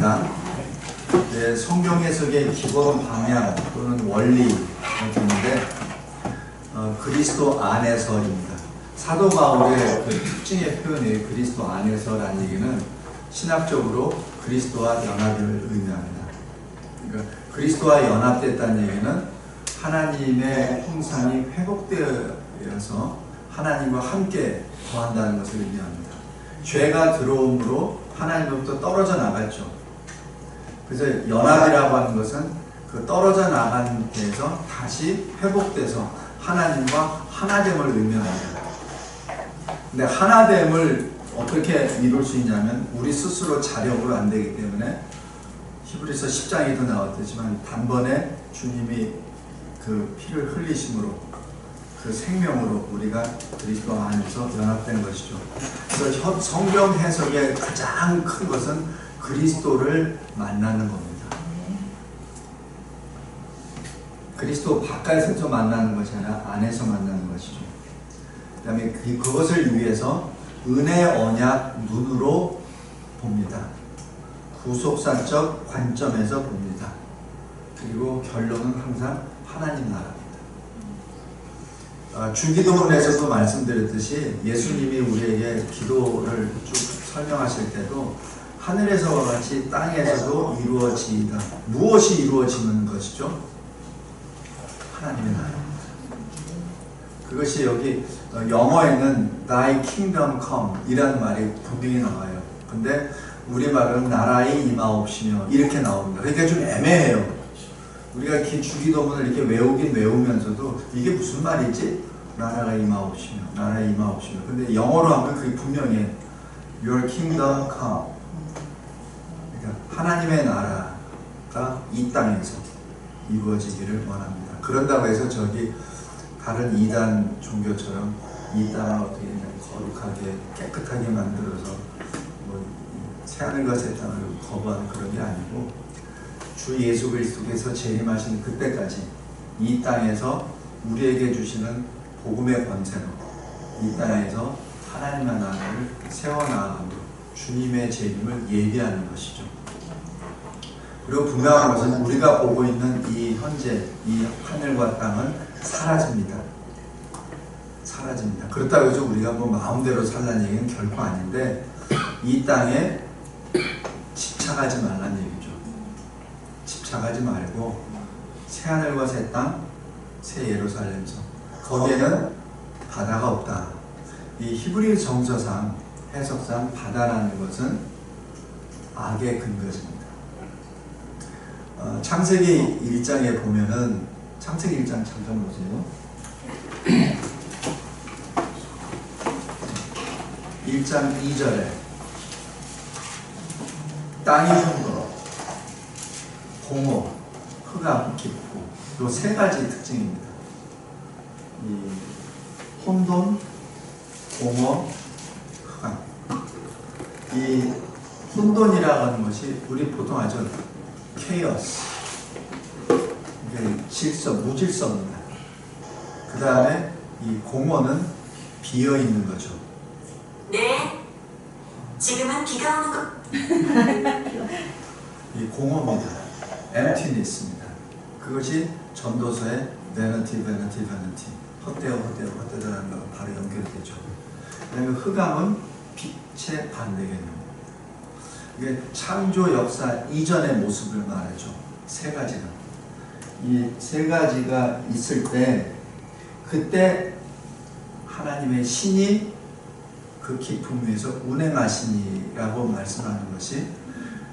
있습니다. 네, 성경 해석의 기본 방향 또는 원리가 있는데 그리스도 안에서입니다. 사도 바울의 그 특징의 표현이 그리스도 안에서라는 얘기는 신학적으로 그리스도와 연합을 의미합니다. 그러니까 그리스도와 연합됐다는 얘기는 하나님의 형상이 회복되어서 하나님과 함께 거한다는 것을 의미합니다. 죄가 들어옴으로 하나님으로부터 떨어져 나갔죠. 그래서 연합이라고 하는 것은 그 떨어져 나간 데에서 다시 회복돼서 하나님과 하나됨을 의미합니다. 근데 하나됨을 어떻게 이룰 수 있냐면 우리 스스로 자력으로 안 되기 때문에 히브리서 10장에도 나왔지만 단번에 주님이 그 피를 흘리심으로 그 생명으로 우리가 그리스도 안에서 연합된 것이죠. 그래서 성경 해석의 가장 큰 것은 그리스도를 만나는 겁니다. 그리스도 바깥에서 만나는 것이 아니라 안에서 만나는 것이죠. 그 다음에 그것을 위해서 은혜 언약 눈으로 봅니다. 구속사적 관점에서 봅니다. 그리고 결론은 항상 하나님 나라입니다. 주기도문에서도 말씀드렸듯이 예수님이 우리에게 기도를 쭉 설명하실 때도 하늘에서와 같이 땅에서도 이루어지이다. 무엇이 이루어지는 것이죠? 하나님의 나라입니다. 그것이 여기 영어에는 Thy Kingdom Come 이라는 말이 분명히 나와요. 근데 우리말은 나라의 임하옵시며 이렇게 나옵니다. 그러니까 좀 애매해요. 우리가 주기도문을 이렇게 외우긴 외우면서도 이게 무슨 말이지? 나라가 임하옵시며 나라의 임하옵시며. 근데 영어로 하면 그게 분명히 Your Kingdom Come. 그러니까 하나님의 나라가 이 땅에서 이루어지기를 원합니다. 그런다고 해서 저기 다른 이단 종교처럼 이 땅을 어떻게 거룩하게 깨끗하게 만들어서 뭐 새하늘과 새 땅을 거부하는 그런 게 아니고 주 예수 그리스도께서 재림하신 그때까지 이 땅에서 우리에게 주시는 복음의 권세로 이 땅에서 하나님의 나라를 세워나가고 주님의 재림을 예비하는 것이죠. 그리고 분명한 것은 우리가 보고 있는 이 현재 이 하늘과 땅은 사라집니다. 사라집니다. 그렇다고 해서 우리가 뭐 마음대로 살라는 얘기는 결코 아닌데 이 땅에 집착하지 말라는 얘기죠. 집착하지 말고 새하늘과 새 땅, 새 예루살렘성 거기에는 바다가 없다. 이 히브리 정서상 해석상 바다라는 것은 악의 근거입니다. 창세기 1장에 보면은 창세기 1장 잠깐 보세요. 1장 2절에 땅이 흙으로 공허, 흑암, 깊고 요 세 가지 특징입니다. 이 혼돈, 공허, 흑암. 이 혼돈이라고 하는 것이 우리 보통 아죠. 케이오스. 이게 질서, 무질서입니다. 그 다음에 이 공허는 비어 있는 거죠. 네. 지금은 비가 오는 것. 이 공허입니다. emptiness입니다. 그것이 전도서의 vanity, vanity, vanity. 헛되어, 헛되어, 헛되다라는 거 바로 연결되죠. 그 다음에 흑암은 빛의 반대개념입니다. 이게 창조 역사 이전의 모습을 말하죠. 세 가지가. 이 세 가지가 있을 때 그때 하나님의 신이 그 깊음 위에서 운행하시니라고 말씀하는 것이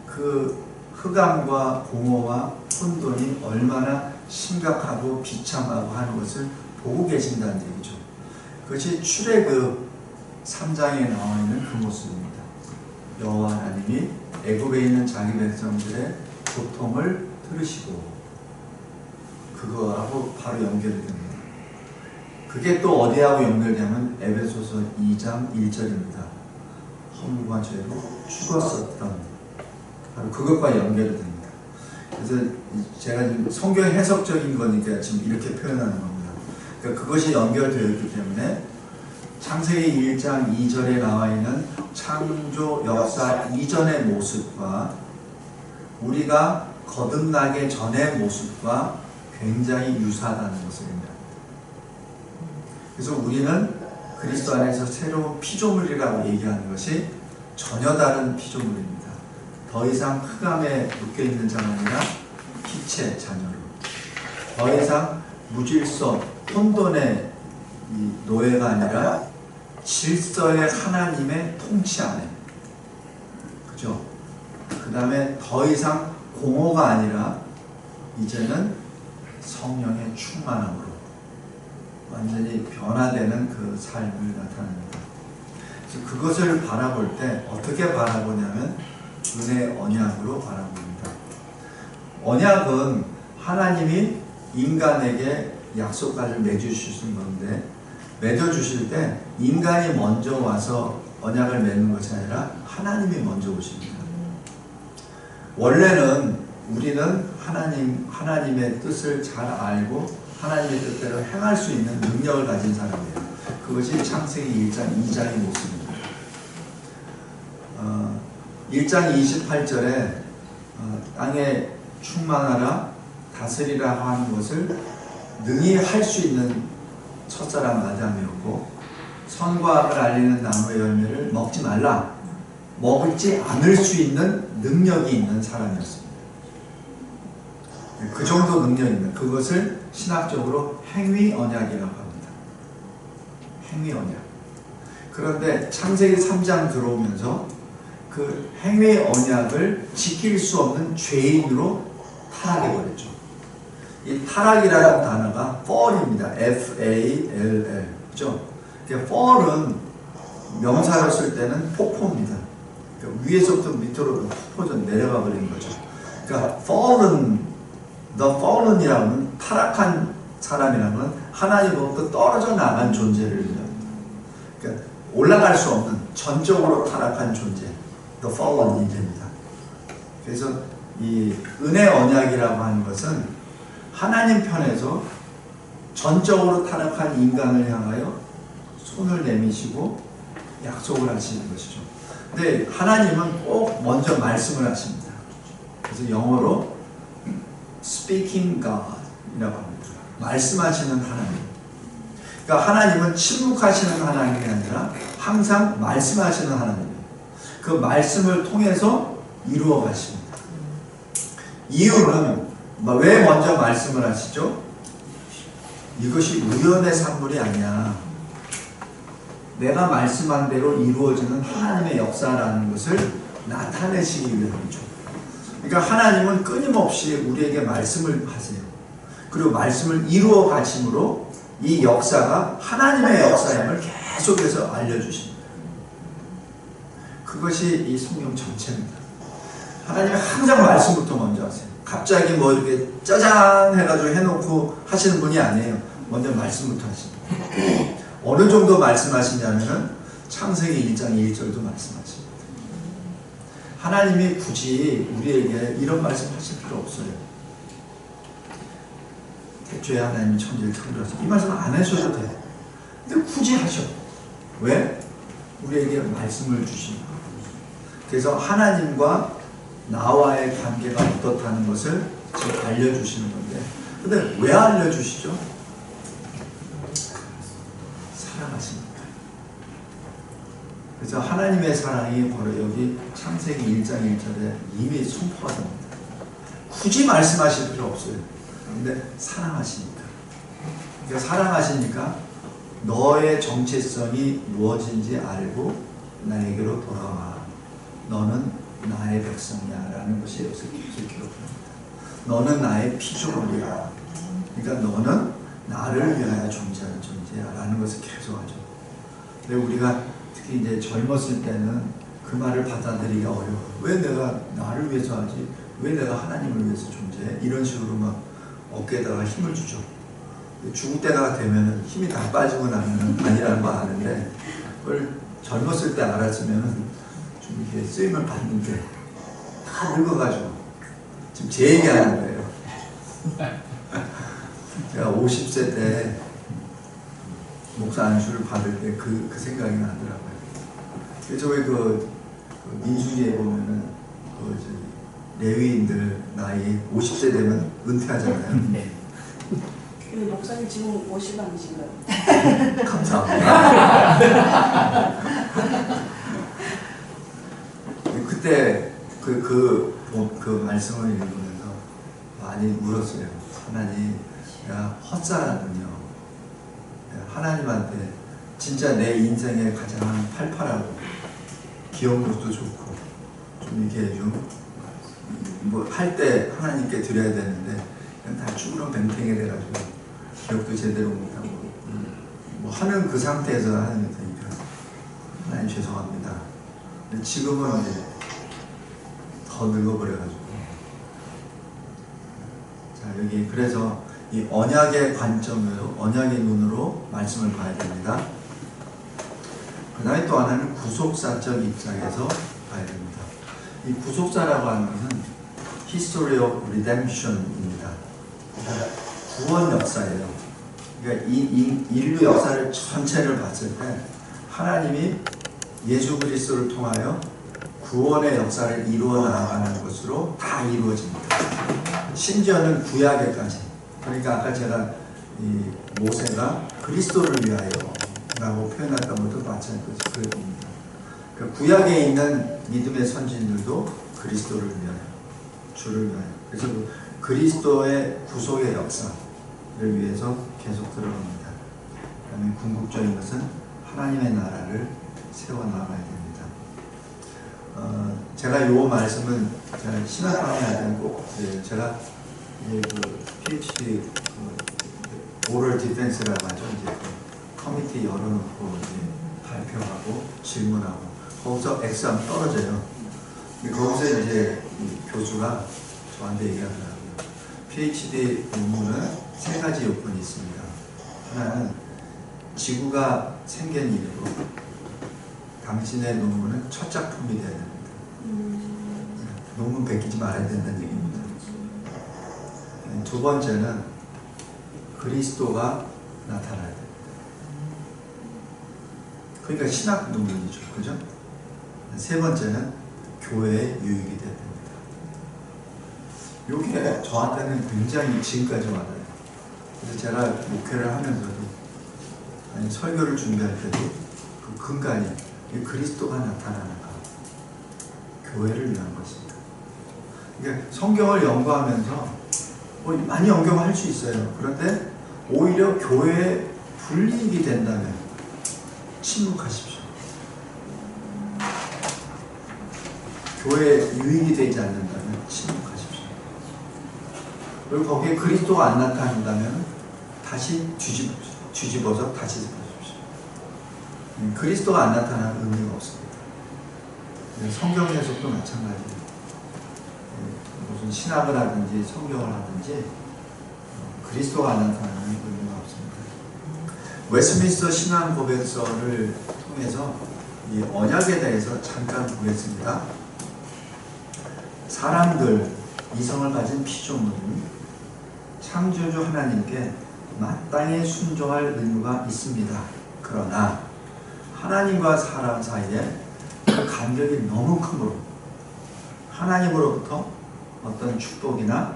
그 흑암과 공허와 혼돈이 얼마나 심각하고 비참하고 하는 것을 보고 계신다는 얘기죠. 그것이 출애굽 3장에 나와 있는 그 모습입니다. 여호와 하나님이 애굽에 있는 자기 백성들의 고통을 들으시고 그거하고 바로 연결이 됩니다. 그게 또 어디하고 연결되면 에베소서 2장 1절입니다. 허물과 죄로 죽었었던 바로 그것과 연결이 됩니다. 그래서 제가 지금 성경 해석적인 거니까 지금 이렇게 표현하는 겁니다. 그러니까 그것이 연결되어 있기 때문에 창세기 1장 2절에 나와 있는 창조 역사 이전의 모습과 우리가 거듭나기 전의 모습과 굉장히 유사하다는 것을 의미합니다. 그래서 우리는 그리스도 안에서 새로운 피조물이라고 얘기하는 것이 전혀 다른 피조물입니다. 더 이상 흑암에 묶여있는 자가 아니라 빛의 자녀로, 더 이상 무질서 혼돈의 이 노예가 아니라 질서의 하나님의 통치 안에, 그죠? 그 다음에 더 이상 공허가 아니라 이제는 성령의 충만함으로 완전히 변화되는 그 삶을 나타냅니다. 그래서 그것을 바라볼 때 어떻게 바라보냐면 은혜 언약으로 바라봅니다. 언약은 하나님이 인간에게 약속까지 맺어주신 건데, 맺어주실 때 인간이 먼저 와서 언약을 맺는 것이 아니라 하나님이 먼저 오십니다. 원래는 우리는 하나님의 뜻을 잘 알고 하나님의 뜻대로 행할 수 있는 능력을 가진 사람이에요. 그것이 창세기 1장 2장의 모습입니다. 1장 28절에 땅에 충만하라 다스리라 하는 것을 능히 할 수 있는 첫사람 아담이었고, 선과 악을 알리는 나무의 열매를 먹지 말라, 먹지 않을 수 있는 능력이 있는 사람이었습니다. 그 정도 능력입니다. 그것을 신학적으로 행위 언약이라고 합니다. 행위 언약. 그런데 창세기 3장 들어오면서 그 행위 언약을 지킬 수 없는 죄인으로 타락해버렸죠. 이 타락이라는 단어가 fall입니다. F-A-L-L. 그죠? fall은 명사로 쓸 때는 폭포입니다. 그러니까 위에서부터 밑으로 폭포전 내려가 버리는 거죠. 그러니까 the fallen이라고 하면 타락한 사람이라면 하나님으로부터 떨어져 나간 존재를 의미합니다. 그러니까 올라갈 수 없는 전적으로 타락한 존재, the fallen이 됩니다. 그래서 이 은혜 언약이라고 하는 것은 하나님 편에서 전적으로 타락한 인간을 향하여 손을 내미시고 약속을 하시는 것이죠. 근데 하나님은 꼭 먼저 말씀을 하십니다. 그래서 영어로 Speaking God 이라고 합니다. 말씀하시는 하나님. 그러니까 하나님은 침묵하시는 하나님이 아니라 항상 말씀하시는 하나님이에요. 그 말씀을 통해서 이루어 가십니다. 이유는 왜 먼저 말씀을 하시죠? 이것이 우연의 산물이 아니야. 내가 말씀한 대로 이루어지는 하나님의 역사라는 것을 나타내시기 위함이죠. 그러니까 하나님은 끊임없이 우리에게 말씀을 하세요. 그리고 말씀을 이루어 가심으로 이 역사가 하나님의 역사임을 계속해서 알려주십니다. 그것이 이 성경 전체입니다. 하나님이 항상 말씀부터 먼저 하세요. 갑자기 뭐 이렇게 짜잔 해가지고 해놓고 하시는 분이 아니에요. 먼저 말씀부터 하십니다. 어느 정도 말씀하시냐면은 창세기 1장 1절도 말씀하십니다. 하나님이 굳이 우리에게 이런 말씀 하실 필요 없어요. 태초에 하나님이 천지를 창조하셔서 이 말씀 안 하셔도 돼요. 근데 굳이 하셔. 왜? 우리에게 말씀을 주십니다. 그래서 하나님과 나와의 관계가 어떻다는 것을 지금 알려주시는 건데, 근데 왜 알려주시죠? 사랑하십니까? 그래서 하나님의 사랑이 바로 여기 창세기 1장 1절에 이미 선포가 됩니다. 굳이 말씀하실 필요 없어요. 근데 사랑하시니까. 그러니까 사랑하시니까 너의 정체성이 무엇인지 알고 나에게로 돌아와. 너는 나의 백성이야 라는 것이 여기서 계속 기록합니다. 너는 나의 피조물이야. 그러니까 너는 나를 위하여 존재하는 존재야 라는 것을 계속 하죠. 근데 우리가 특히 이제 젊었을 때는 그 말을 받아들이기가 어려워. 왜 내가 나를 위해서 하지? 왜 내가 하나님을 위해서 존재해? 이런 식으로 막 어깨에다가 힘을 주죠. 죽을 때가 되면 힘이 다 빠지고 나면 아니라는 거 아는데, 그걸 젊었을 때 알았으면 좀 이렇게 쓰임을 받는데 다 늙어가지고 지금 제 얘기하는 거예요. 제가 50세 때 목사 안수를 받을 때 그 생각이 나더라고요. 그래서 왜 그 민수기에 보면은 레위인들 나이 50세 되면 은퇴하잖아요. 네. 근데 목사님 지금 50 아니신가요? 감사합니다. 그때 그 말씀을 읽으면서 많이 울었어요. 하나님, 야, 헛살았군요. 하나님한테 진짜 내 인생에 가장 팔팔하고 기억력도 좋고 좀 이렇게 좀 뭐 할 때 하나님께 드려야 되는데 그냥 다 쭈그런 뱅탱이 돼가지고 기억도 제대로 못하고 뭐 하는 그 상태에서 하나님께 되니까 하나님 죄송합니다. 근데 지금은 이제 더 늙어버려가지고 자 여기 그래서 이 언약의 관점으로 언약의 눈으로 말씀을 봐야 됩니다. 그 다음에 또 하나는 구속사적 입장에서 봐야 됩니다. 이 구속사라고 하는 것은 History of Redemption입니다. 그러니까 구원 역사예요. 그러니까 이 인류 역사를 전체를 봤을 때 하나님이 예수 그리스도를 통하여 구원의 역사를 이루어 나가는 것으로 다 이루어집니다. 심지어는 구약에까지. 그러니까 아까 제가 이 모세가 그리스도를 위하여 라고 표현했던 것도 마찬가지 그럴 겁니다. 그러니까 구약에 있는 믿음의 선진들도 그리스도를 위하여, 주를 위하여. 그래서 그 그리스도의 구속의 역사를 위해서 계속 들어갑니다. 그 다음에 궁극적인 것은 하나님의 나라를 세워나가야 됩니다. 제가 요 말씀은 제가 신학강의 아들은 꼭 제가 이제 그 PhD 오럴 디펜스라고 하죠. 이제 그 커미티 열어놓고 이제 발표하고 질문하고 거기서 엑스하면 떨어져요. 거기서 이제 이 교수가 저한테 얘기하더라고요. PhD 논문은 세 가지 요건이 있습니다. 하나는 지구가 생긴 이후로 당신의 논문은 첫 작품이 돼야 됩니다. 논문 베끼지 말아야 된다는 얘기입니다. 두 번째는 그리스도가 나타나야 됩니다. 그러니까 신학 논문이죠. 그죠? 세 번째는 교회에 유익이 돼야 됩니다. 이게 저한테는 굉장히 지금까지 와닿아요. 그래서 제가 목회를 하면서도 아니, 설교를 준비할 때도 그 근간이 그리스도가 나타나는가 교회를 위한 것입니다. 그러니까 성경을 연구하면서 뭐 많이 연구할 수 있어요. 그런데 오히려 교회에 불이익이 된다면 침묵하십시오. 교회에 유익이 되지 않는다면 침묵하십시오. 그리고 거기에 그리스도가 안 나타난다면 다시 뒤집어서 다시 보십시오. 그리스도가 안 나타나는 의미가 없습니다. 성경 해석도 마찬가지예요. 무슨 신학을 하든지 성경을 하든지 그리스도가 안 나타나는 의미가 없습니다. 웨스민스터 신앙 고백서를 통해서 이 언약에 대해서 잠깐 보겠습니다. 사람들, 이성을 가진 피조물은 창조주 하나님께 마땅히 순종할 의무가 있습니다. 그러나 하나님과 사람 사이에 그 간격이 너무 크므로 하나님으로부터 어떤 축복이나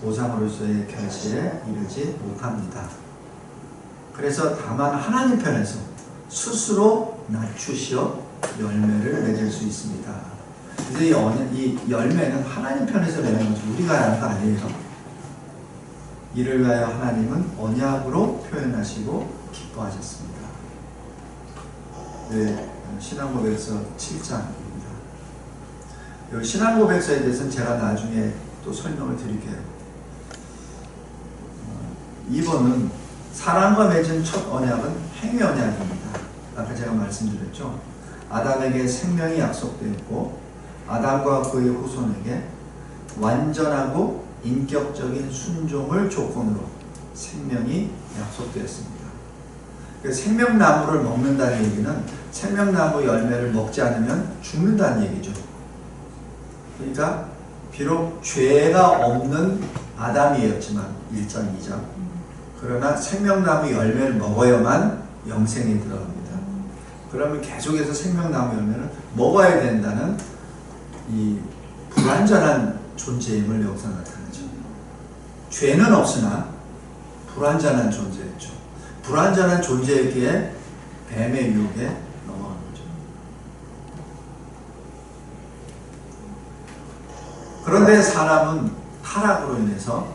보상으로서의 결실에 이르지 못합니다. 그래서 다만 하나님 편에서 스스로 낮추시어 열매를 맺을 수 있습니다. 그래서 이 열매는 하나님 편에서 맺는 거죠. 우리가 하는 거 아니에요. 이를 위하여 하나님은 언약으로 표현하시고 기뻐하셨습니다. 네, 신앙고백서 7장입니다. 이 신앙고백서에 대해서는 제가 나중에 또 설명을 드릴게요. 2번은 사람과 맺은 첫 언약은 행위 언약입니다. 아까 제가 말씀드렸죠. 아담에게 생명이 약속되었고 아담과 그의 후손에게 완전하고 인격적인 순종을 조건으로 생명이 약속되었습니다. 생명나무를 먹는다는 얘기는 생명나무 열매를 먹지 않으면 죽는다는 얘기죠. 그러니까 비록 죄가 없는 아담이었지만 1장, 2장 그러나 생명나무 열매를 먹어야만 영생에 들어갑니다. 그러면 계속해서 생명나무 열매를 먹어야 된다는 이 불완전한 존재임을 여기서 나타내죠. 죄는 없으나 불완전한 존재였죠. 불완전한 존재이기에 뱀의 유혹에 넘어간 거죠. 그런데 사람은 타락으로 인해서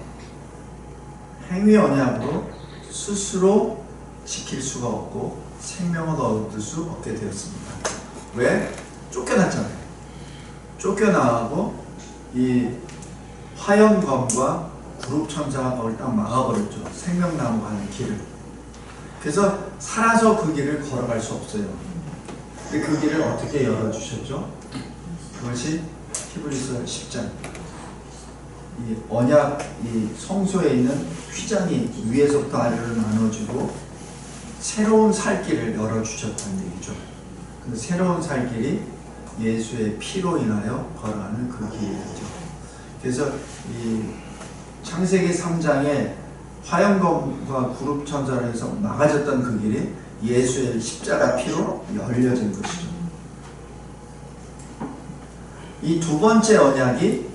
행위 언약으로 스스로 지킬 수가 없고 생명을 얻을 수 없게 되었습니다. 왜? 쫓겨났잖아요. 쫓겨나고 이 화염검과 그룹천사가 그걸 딱 막아버렸죠. 생명나무 가는 길을. 그래서 살아서 그 길을 걸어갈 수 없어요. 근데 그 길을 어떻게 열어주셨죠? 그것이 히브리서 10장. 이 언약, 이 성소에 있는 휘장이 위에서부터 아래로 나눠지고 새로운 살 길을 열어주셨다는 얘기죠. 근데 새로운 살 길이 예수의 피로 인하여 걸어가는 그 길이죠. 그래서 이 창세기 3장에 화염검과 그룹천사로 해서 막아졌던 그 길이 예수의 십자가 피로 열려진 것이죠. 이 두 번째 언약이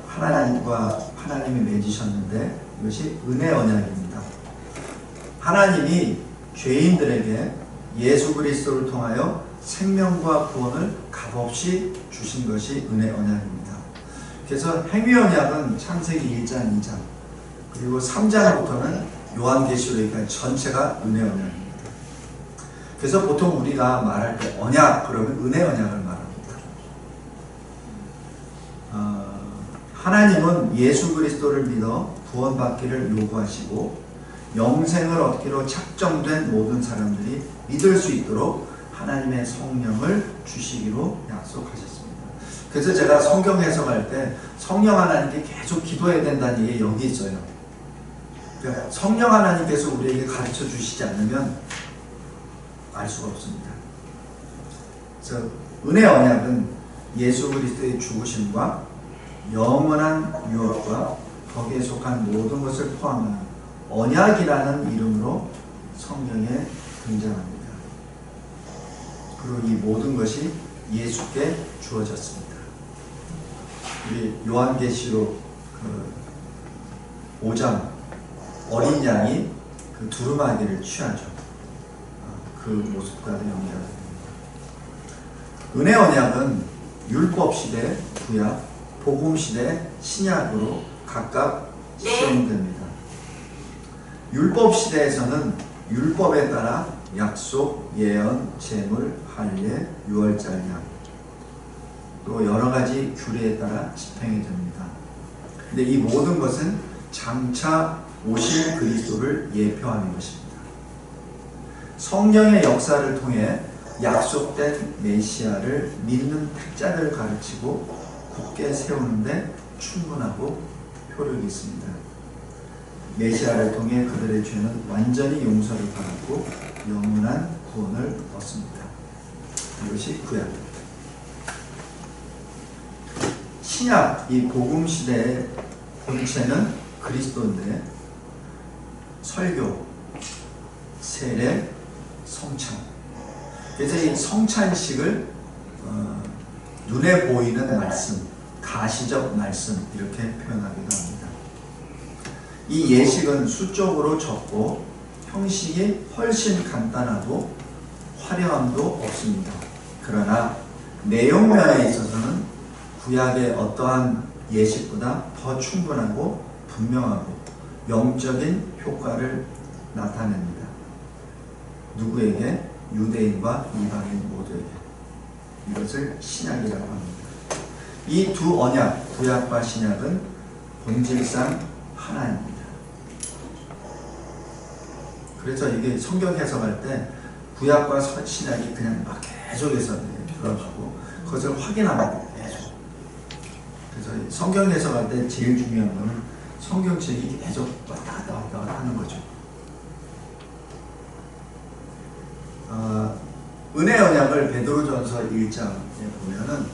하나님과 하나님이 맺으셨는데 이것이 은혜 언약입니다. 하나님이 죄인들에게 예수 그리스도를 통하여 생명과 구원을 값없이 주신 것이 은혜 언약입니다. 그래서 행위 언약은 창세기 1장, 2장 그리고 3장부터는 요한계시록까지 전체가 은혜 언약입니다. 그래서 보통 우리가 말할 때 언약 그러면 은혜 언약을 말합니다. 하나님은 예수 그리스도를 믿어 구원받기를 요구하시고 영생을 얻기로 작정된 모든 사람들이 믿을 수 있도록 하나님의 성령을 주시기로 약속하셨습니다. 그래서 제가 성경 해석할 때 성령 하나님께 계속 기도해야 된다는 얘기 여기 있어요. 그러니까 성령 하나님께서 우리에게 가르쳐 주시지 않으면 알 수가 없습니다. 그래서 은혜 언약은 예수 그리스도의 죽으심과 영원한 유업과 거기에 속한 모든 것을 포함하는 언약이라는 이름으로 성경에 등장합니다. 그리고 이 모든 것이 예수께 주어졌습니다. 우리 요한계시록 5장 어린 양이 그 두루마기를 취하죠. 그 모습과도 연결됩니다. 은혜 언약은 율법 시대, 구약, 복음 시대, 신약으로 각각 시행됩니다. 율법 시대에서는 율법에 따라 약속, 예언, 제물, 할례, 유월절 양 또 여러 가지 규례에 따라 집행이 됩니다. 근데 이 모든 것은 장차 오실 그리스도를 예표하는 것입니다. 성령의 역사를 통해 약속된 메시아를 믿는 택자를 가르치고 굳게 세우는데 충분하고 효력이 있습니다. 메시아를 통해 그들의 죄는 완전히 용서를 받았고 영원한 구원을 얻습니다. 이것이 구약입니다. 신약, 이 복음 시대의 본체는 그리스도인데 설교, 세례, 성찬. 그래서 이 성찬식을 눈에 보이는 말씀, 가시적 말씀 이렇게 표현하기도 합니다. 이 예식은 수적으로 적고 형식이 훨씬 간단하고 화려함도 없습니다. 그러나 내용면에 있어서는 구약의 어떠한 예식보다 더 충분하고 분명하고 영적인 효과를 나타냅니다. 누구에게? 유대인과 이방인 모두에게. 이것을 신약이라고 합니다. 이 두 언약, 구약과 신약은 본질상 하나입니다. 그래서 이게 성경 해석할 때 구약과 신약이 그냥 막 계속해서 들어가고 그것을 확인합니다. 계속. 그래서 성경 해석할 때 제일 중요한 것은 성경책이 계속 왔다 갔다 하는 거죠. 은혜 언약을 베드로전서 1장에 보면은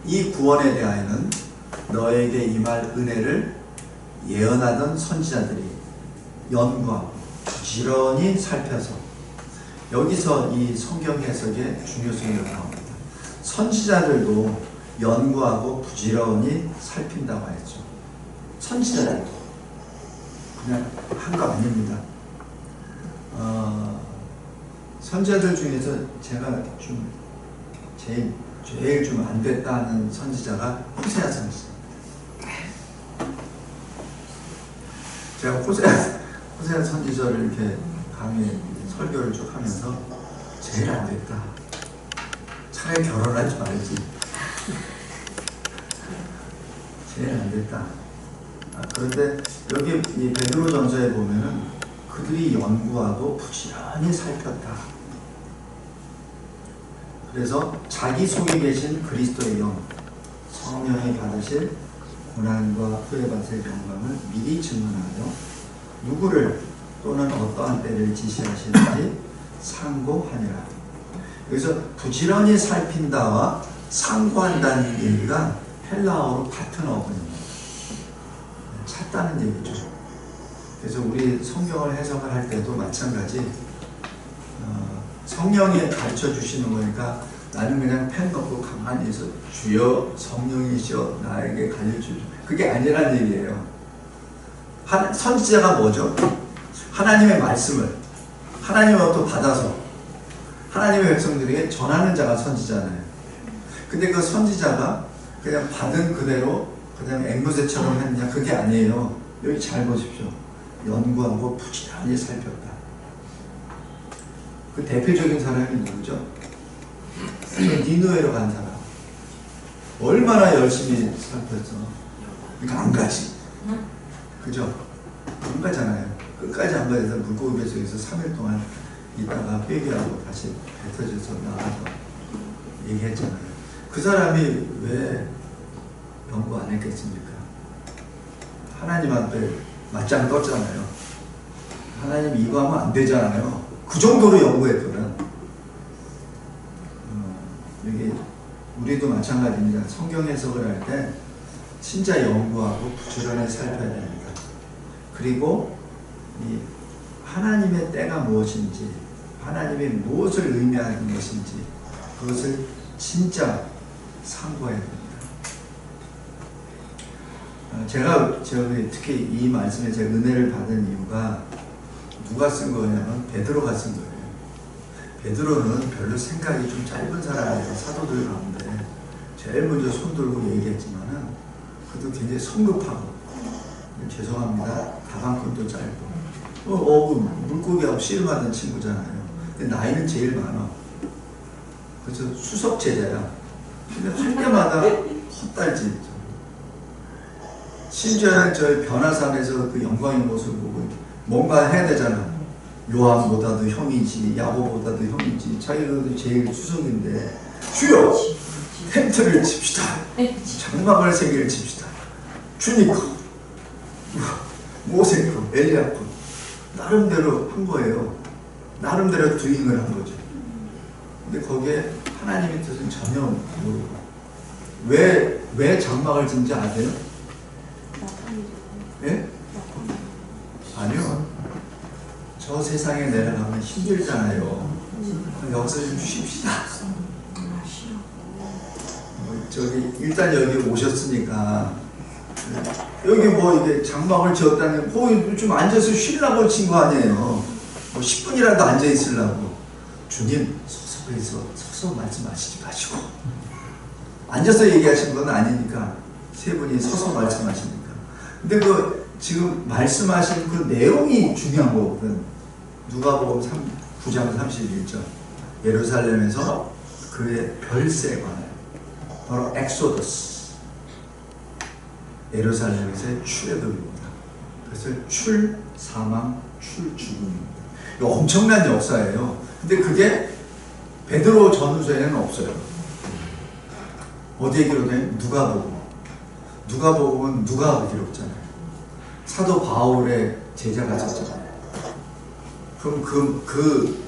이 구원에 대하여는 너에게 임할 은혜를 예언하던 선지자들이 연구하고 부지런히 살펴서 여기서 이 성경 해석의 중요성이 나옵니다. 선지자들도 연구하고 부지런히 살핀다고 했죠. 선지자들도 그냥 한 거 아닙니다. 선지자들 중에서 제가 좀 제일 좀 안 됐다는 선지자가 호세아 선지자. 제가 호세아 선지자를 이렇게 강의 설교를 쭉 하면서 제일 안 됐다. 차라리 결혼하지 말지. 제일 안 됐다. 그런데 여기 이 베드로전서에 보면은 그들이 연구하고 부지런히 살폈다. 그래서 자기 속에 계신 그리스도의 영, 성령이 받으실 고난과 후에 받을 영광을 미리 증언하여 누구를 또는 어떠한 때를 지시하시는지 상고하니라. 여기서 부지런히 살핀다와 상고한다는 얘기가 헬라어로 같은 어근입니다. 찾다는 얘기죠. 그래서 우리 성경을 해석을 할 때도 마찬가지 성령이 가르쳐 주시는 거니까 나는 그냥 펜 넣고 가만히 있어 주여 성령이시여 나에게 가르쳐 주. 그게 아니란 얘기예요. 선지자가 뭐죠? 하나님의 말씀을 하나님으로부터 받아서 하나님의 백성들에게 전하는 자가 선지자잖아요. 근데 그 선지자가 그냥 받은 그대로 그냥 앵무새처럼 했냐? 그게 아니에요. 여기 잘 보십시오. 연구하고 부지런히 살폈다. 그 대표적인 사람이 누구죠? 니느웨로 간 사람. 얼마나 열심히 살폈어. 그러니까 안 가지. 그죠? 안 가잖아요. 끝까지 안 가서 물고기 뱃속에서 3일 동안 있다가 회개하고 다시 뱉어져서 나와서 얘기했잖아요. 그 사람이 왜 연구 안 했겠습니까? 하나님한테 맞짱 떴잖아요. 하나님 이거 하면 안 되잖아요. 그 정도로 연구했거든. 이게 우리도 마찬가지입니다. 성경 해석을 할 때 진짜 연구하고 부지런히 살펴야 됩니다. 그리고 이 하나님의 때가 무엇인지, 하나님이 무엇을 의미하는 것인지 그것을 진짜 상고해야 됩니다. 제가 특히 이 말씀에 제가 은혜를 받은 이유가 누가 쓴 거냐면 베드로가 쓴 거예요. 베드로는 별로 생각이 좀 짧은 사람이에요. 사도들 가운데 제일 먼저 손 들고 얘기했지만은 그래도 굉장히 성급하고 죄송합니다. 가방끈도 짧고 물고기하고 씨름하던 친구잖아요. 근데 나이는 제일 많아. 그래서 수석 제자야. 근데 할 때마다 헛달지. 심지어는 저 변화산에서 그 영광의 모습을 보고 뭔가 해야 되잖아. 요한보다도 형이지, 야고보다도 형이지. 자기가 제일 수석인데 주여 텐트를 칩시다. 장막을 3개를 칩시다. 주니까 모세코, 엘리야코 나름대로 한 거예요. 나름대로 두잉을 한 거죠. 근데 거기에 하나님의 뜻은 전혀 모르고 왜 장막을 짓는지 아세요? 예? 아니요. 저 세상에 내려가면 힘들잖아요. 여기서 좀 쉬십시다. 일단 여기 오셨으니까 여기 뭐 이게 장막을 지었다는 거기 좀 앉아서 쉬려고 친 거 아니에요. 뭐 10분이라도 앉아 있으려고. 주님 서서 말씀하시지 마시고 앉아서 얘기하신 건 아니니까 세 분이 서서 말씀하시니까. 근데 그 지금 말씀하신 그 내용이 중요한 거거든. 누가복음 9장 31절 예루살렘에서 그의 별세에 관하여 바로 엑소더스 예루살렘에서의 출애굽입니다. 그래서 출 사망 출 죽음입니다. 이거 엄청난 역사예요. 근데 그게 베드로 전후서에는 없어요. 어디에 기록된? 누가복음은 누가 기록잖아요. 사도 바울의 제자가 썼잖아요. 그럼 그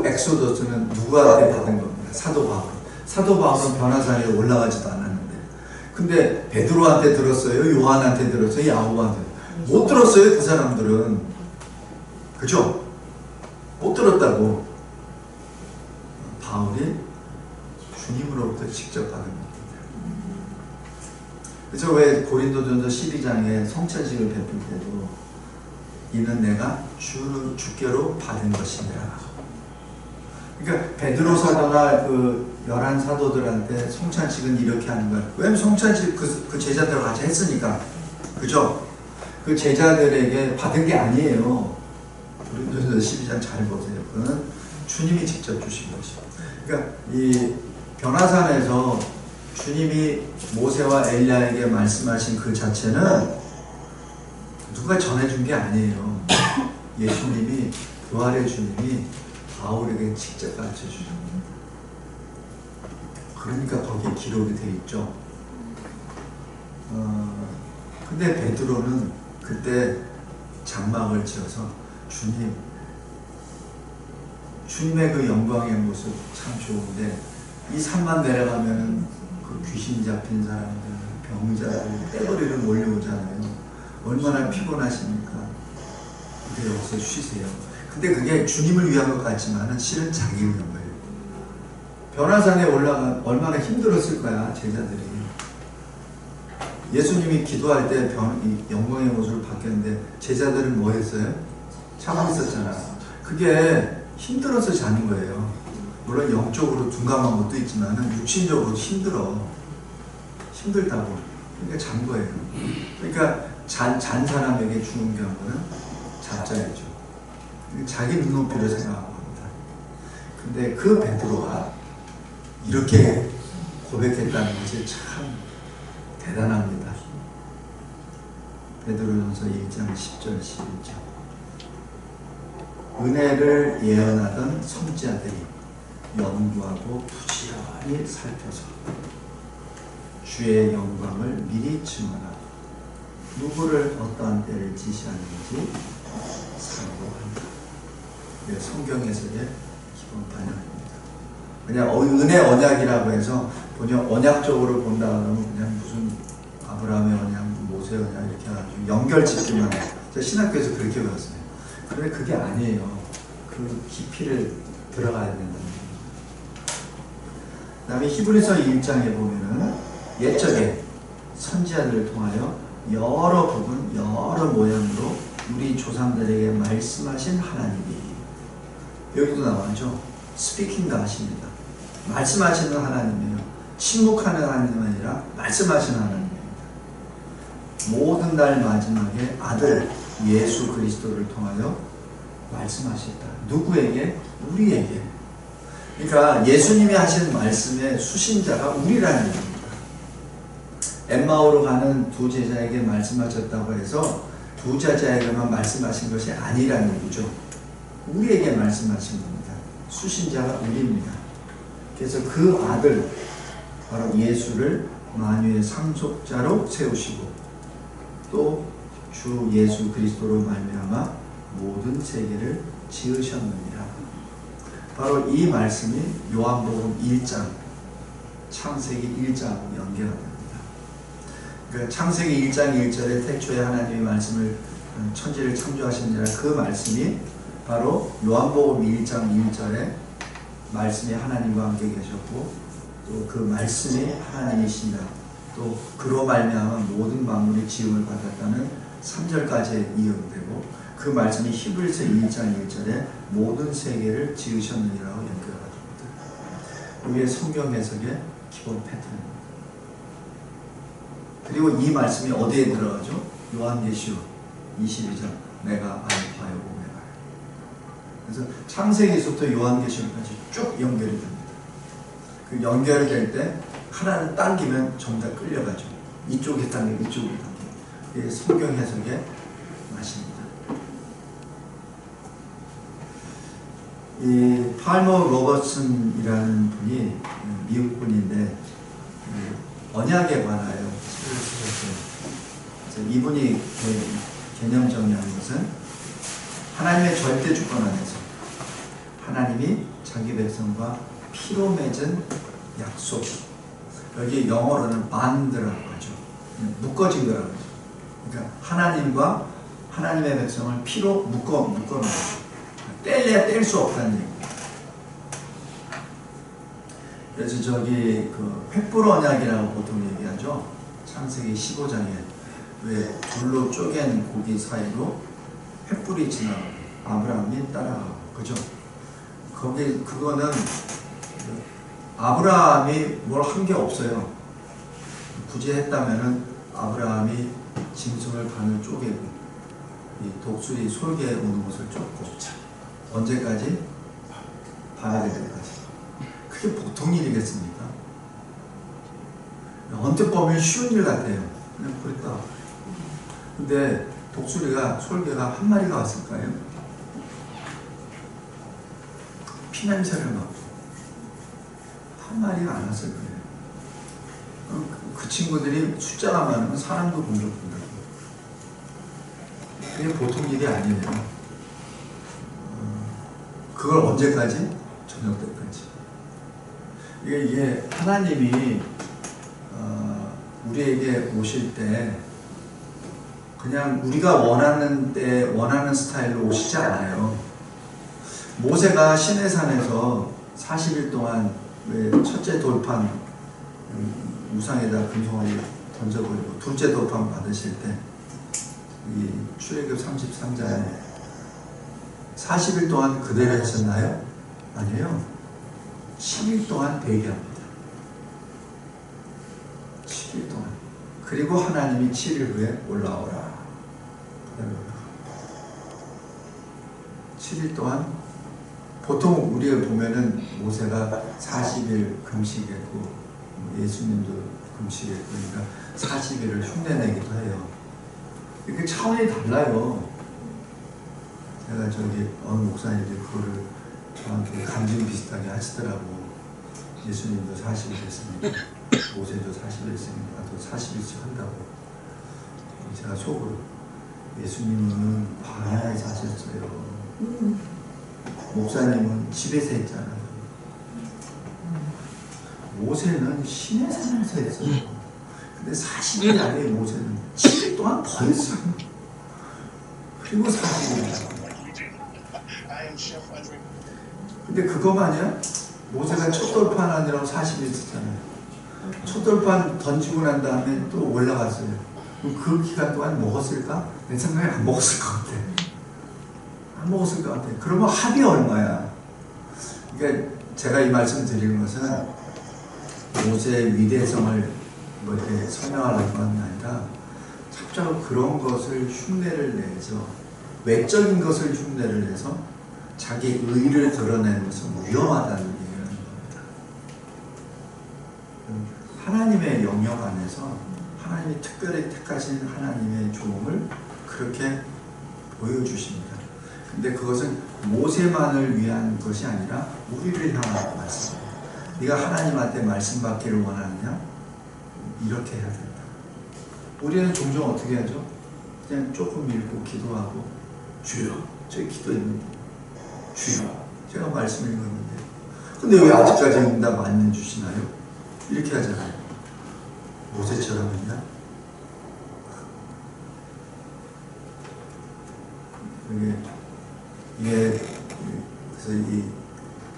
엑소더스는 누구한테 받은 겁니다. 사도 바울. 사도 바울은 변화산에 올라가지도 않았는데. 근데 베드로한테 들었어요? 요한한테 들었어요? 야고보한테? 못 들었어요, 그 사람들은. 그죠? 못 들었다고. 바울이 주님으로부터 직접 받은 겁니다. 그래서 왜 고린도전서 12장에 성찬식을 베풀 때도 이는 내가 주께로 받은 것이니라. 그러니까 베드로 사도나 그 11 사도들한테 성찬식은 이렇게 하는 거야. 왜냐면 성찬식 그 제자들 같이 했으니까. 그죠? 그 제자들에게 받은 게 아니에요. 고린도전서 12장 잘 보세요. 그거는 주님이 직접 주신 것이죠. 그러니까 이 변화산에서 주님이 모세와 엘리야에게 말씀하신 그 자체는 누가 전해준 게 아니에요. 예수님이, 부활의 주님이 바울에게 직접 가르쳐 주셨습니다. 그러니까 거기에 기록이 되어 있죠. 근데 베드로는 그때 장막을 지어서 주님의 그 영광의 모습 참 좋은데 이 산만 내려가면은 그 귀신 잡힌 사람들, 병자들, 떼거리를 몰려오잖아요. 얼마나 피곤하십니까? 근데 여기서 쉬세요. 근데 그게 주님을 위한 것 같지만은 실은 자기를 위한 거예요. 변화산에 올라가 얼마나 힘들었을 거야, 제자들이. 예수님이 기도할 때 영광의 모습을 바뀌었는데 제자들은 뭐 했어요? 자고 있었잖아. 그게 힘들어서 자는 거예요. 물론 영적으로 둔감한 것도 있지만 육신적으로 힘들다고. 그러니까 잔 거예요. 그러니까 잔 사람에게 주는 경우는 잡자야죠. 자기 눈높이를 생각하고 합니다. 근데 그 베드로가 이렇게 고백했다는 것이 참 대단합니다. 베드로전서 1장 10절 11절. 은혜를 예언하던 선지자들이 연구하고 부지런히 살펴서 주의 영광을 미리 증언하고 누구를 어떠한 때를 지시하는지 사고한다. 이게 성경 해석의 기본 반영입니다. 그냥 은혜 언약이라고 해서 그냥 언약적으로 본다 그러면 그냥 무슨 아브라함의 언약, 모세의 언약 이렇게 해가지고 연결짓기만 해요. 제가 신학교에서 그렇게 배웠어요. 그런데 그게 아니에요. 그 깊이를 들어가야 된다는 거예요. 그 다음에 히브리서 1장에 보면은 옛적에 선지자들을 통하여 여러 부분, 여러 모양으로 우리 조상들에게 말씀하신 하나님이 여기도 나와죠. 스피킹 가십니다. 말씀하시는 하나님이에요. 침묵하는 하나님 아니라 말씀하시는 하나님입니다. 모든 날 마지막에 아들 예수 그리스도를 통하여 말씀하셨다. 누구에게? 우리에게. 그러니까 예수님이 하신 말씀의 수신자가 우리라는 얘기입니다. 엠마오로 가는 두 제자에게 말씀하셨다고 해서 두 제자에게만 말씀하신 것이 아니라는 얘기죠. 우리에게 말씀하신 겁니다. 수신자가 우리입니다. 그래서 그 아들 바로 예수를 만유의 상속자로 세우시고 또 주 예수 그리스도로 말미암아 모든 세계를 지으셨느니라. 바로 이 말씀이 요한복음 1장 창세기 1장하고 연계가 됩니다. 그러니까 창세기 1장 1절에 태초에 하나님의 말씀을 천지를 창조하시니라 그 말씀이 바로 요한복음 1장 1절에 말씀이 하나님과 함께 계셨고 또 그 말씀이 하나님이시니라 또 그로 말미암아 모든 만물이 지음을 받았다는 3절까지 이어되고 그 말씀이 히브리서 1장 1절에 모든 세계를 지으셨느니라고 연결가 됩니다. 우리의 성경 해석의 기본 패턴입니다. 그리고 이 말씀이 어디에 들어가죠? 요한계시록 22장 내가 알파요 오메가. 그래서 창세기에서부터 요한계시록까지 쭉 연결이 됩니다. 그 연결될 때 하나는 당기면 전부 다 끌려가죠. 이쪽이 당기고 이쪽이 당기고. 이게 성경 해석의 맛입니다. 이 팔머 로버슨이라는 분이 미국 분인데 언약에 관하여 책을 쓰셨어요. 이분이 개념 정리한 것은 하나님의 절대 주권 안에서 하나님이 자기 백성과 피로 맺은 약속, 여기 영어로는 band라고 하죠. 묶어진 거라고 하죠. 그러니까 하나님과 하나님의 백성을 피로 묶어놓은 뗄래야 뗄 수 없다는 얘기입니다. 그래서 저기 그 횃불 언약이라고 보통 얘기하죠. 창세기 15장에 왜 불로 쪼갠 고기 사이로 횃불이 지나가고 아브라함이 따라가고 그죠? 거기 그거는 아브라함이 뭘 한 게 없어요. 굳이 했다면은 아브라함이 짐승을 반을 쪼개고 이 독수리 솔개에 오는 것을 쫓고 언제까지? 밤에 될 때까지. 그게 보통 일이겠습니까? 언뜻 보면 쉬운 일 같아요. 그냥 그랬다. 근데 독수리가 솔개가 한 마리가 왔을까요? 피냄새를 맡고 한 마리가 안 왔을 거예요. 그 친구들이 숫자가 많으면 사람도 공격한다고. 그게 보통 일이 아니에요. 그걸 언제까지? 저녁 때까지. 이게 하나님이 우리에게 오실 때 그냥 우리가 원하는 때 원하는 스타일로 오시지 않아요. 모세가 시내산에서 40일 동안 왜 첫째 돌판 우상에다 금송아지 던져버리고 둘째 돌판 받으실 때 이 출애굽 33장에 40일 동안 그대로 했었나요? 아니에요. 10일 동안 대기합니다. 10일 동안. 그리고 하나님이 7일 후에 올라오라. 7일 동안 보통 우리가 보면은 모세가 40일 금식했고 예수님도 금식했고 그러니까 40일을 흉내내기도 해요. 이렇게 차원이 달라요. 제가 저기 어느 목사님들이 그거를 저한테 감정 비슷하게 하시더라고. 예수님도 40일 했으니까 모세도 40일 했으니까 나도 40일씩 한다고. 제가 속으로 예수님은 광야에 사셨어요. 목사님은 집에서 했잖아요. 모세는 시내 산에서 했어요. 근데 40일 안에 모세는 7일 동안 더 했어요. 그리고 40일. 근데 그거만이야? 모세가 첫 돌판 하느라고 40일 있었잖아요. 첫 돌판 던지고 난 다음에 또 올라갔어요. 그럼 그 기간 동안 먹었을까? 내 생각에 안 먹었을 것 같아. 안 먹었을 것 같아. 그러면 합이 얼마야? 그러니까 제가 이 말씀 드리는 것은 모세의 위대성을 뭐 이렇게 설명하려고 하는 게 아니라 자꾸 그런 것을 흉내를 내서 외적인 것을 흉내를 내서 자기 의를 드러내는 것은 위험하다는 얘기를 하는 겁니다. 하나님의 영역 안에서 하나님이 특별히 택하신 하나님의 종을 그렇게 보여주십니다. 근데 그것은 모세만을 위한 것이 아니라 우리를 향한 말씀입니다. 네가 하나님한테 말씀 받기를 원하느냐? 이렇게 해야 된다. 우리는 종종 어떻게 하죠? 그냥 조금 읽고 기도하고 주여, 저기 기도했는데 주여, 제가 말씀 읽었는데 근데 왜 아직까지 응답 안 해주시나요? 이렇게 하잖아요. 모세처럼 했나? 이게 그래서 이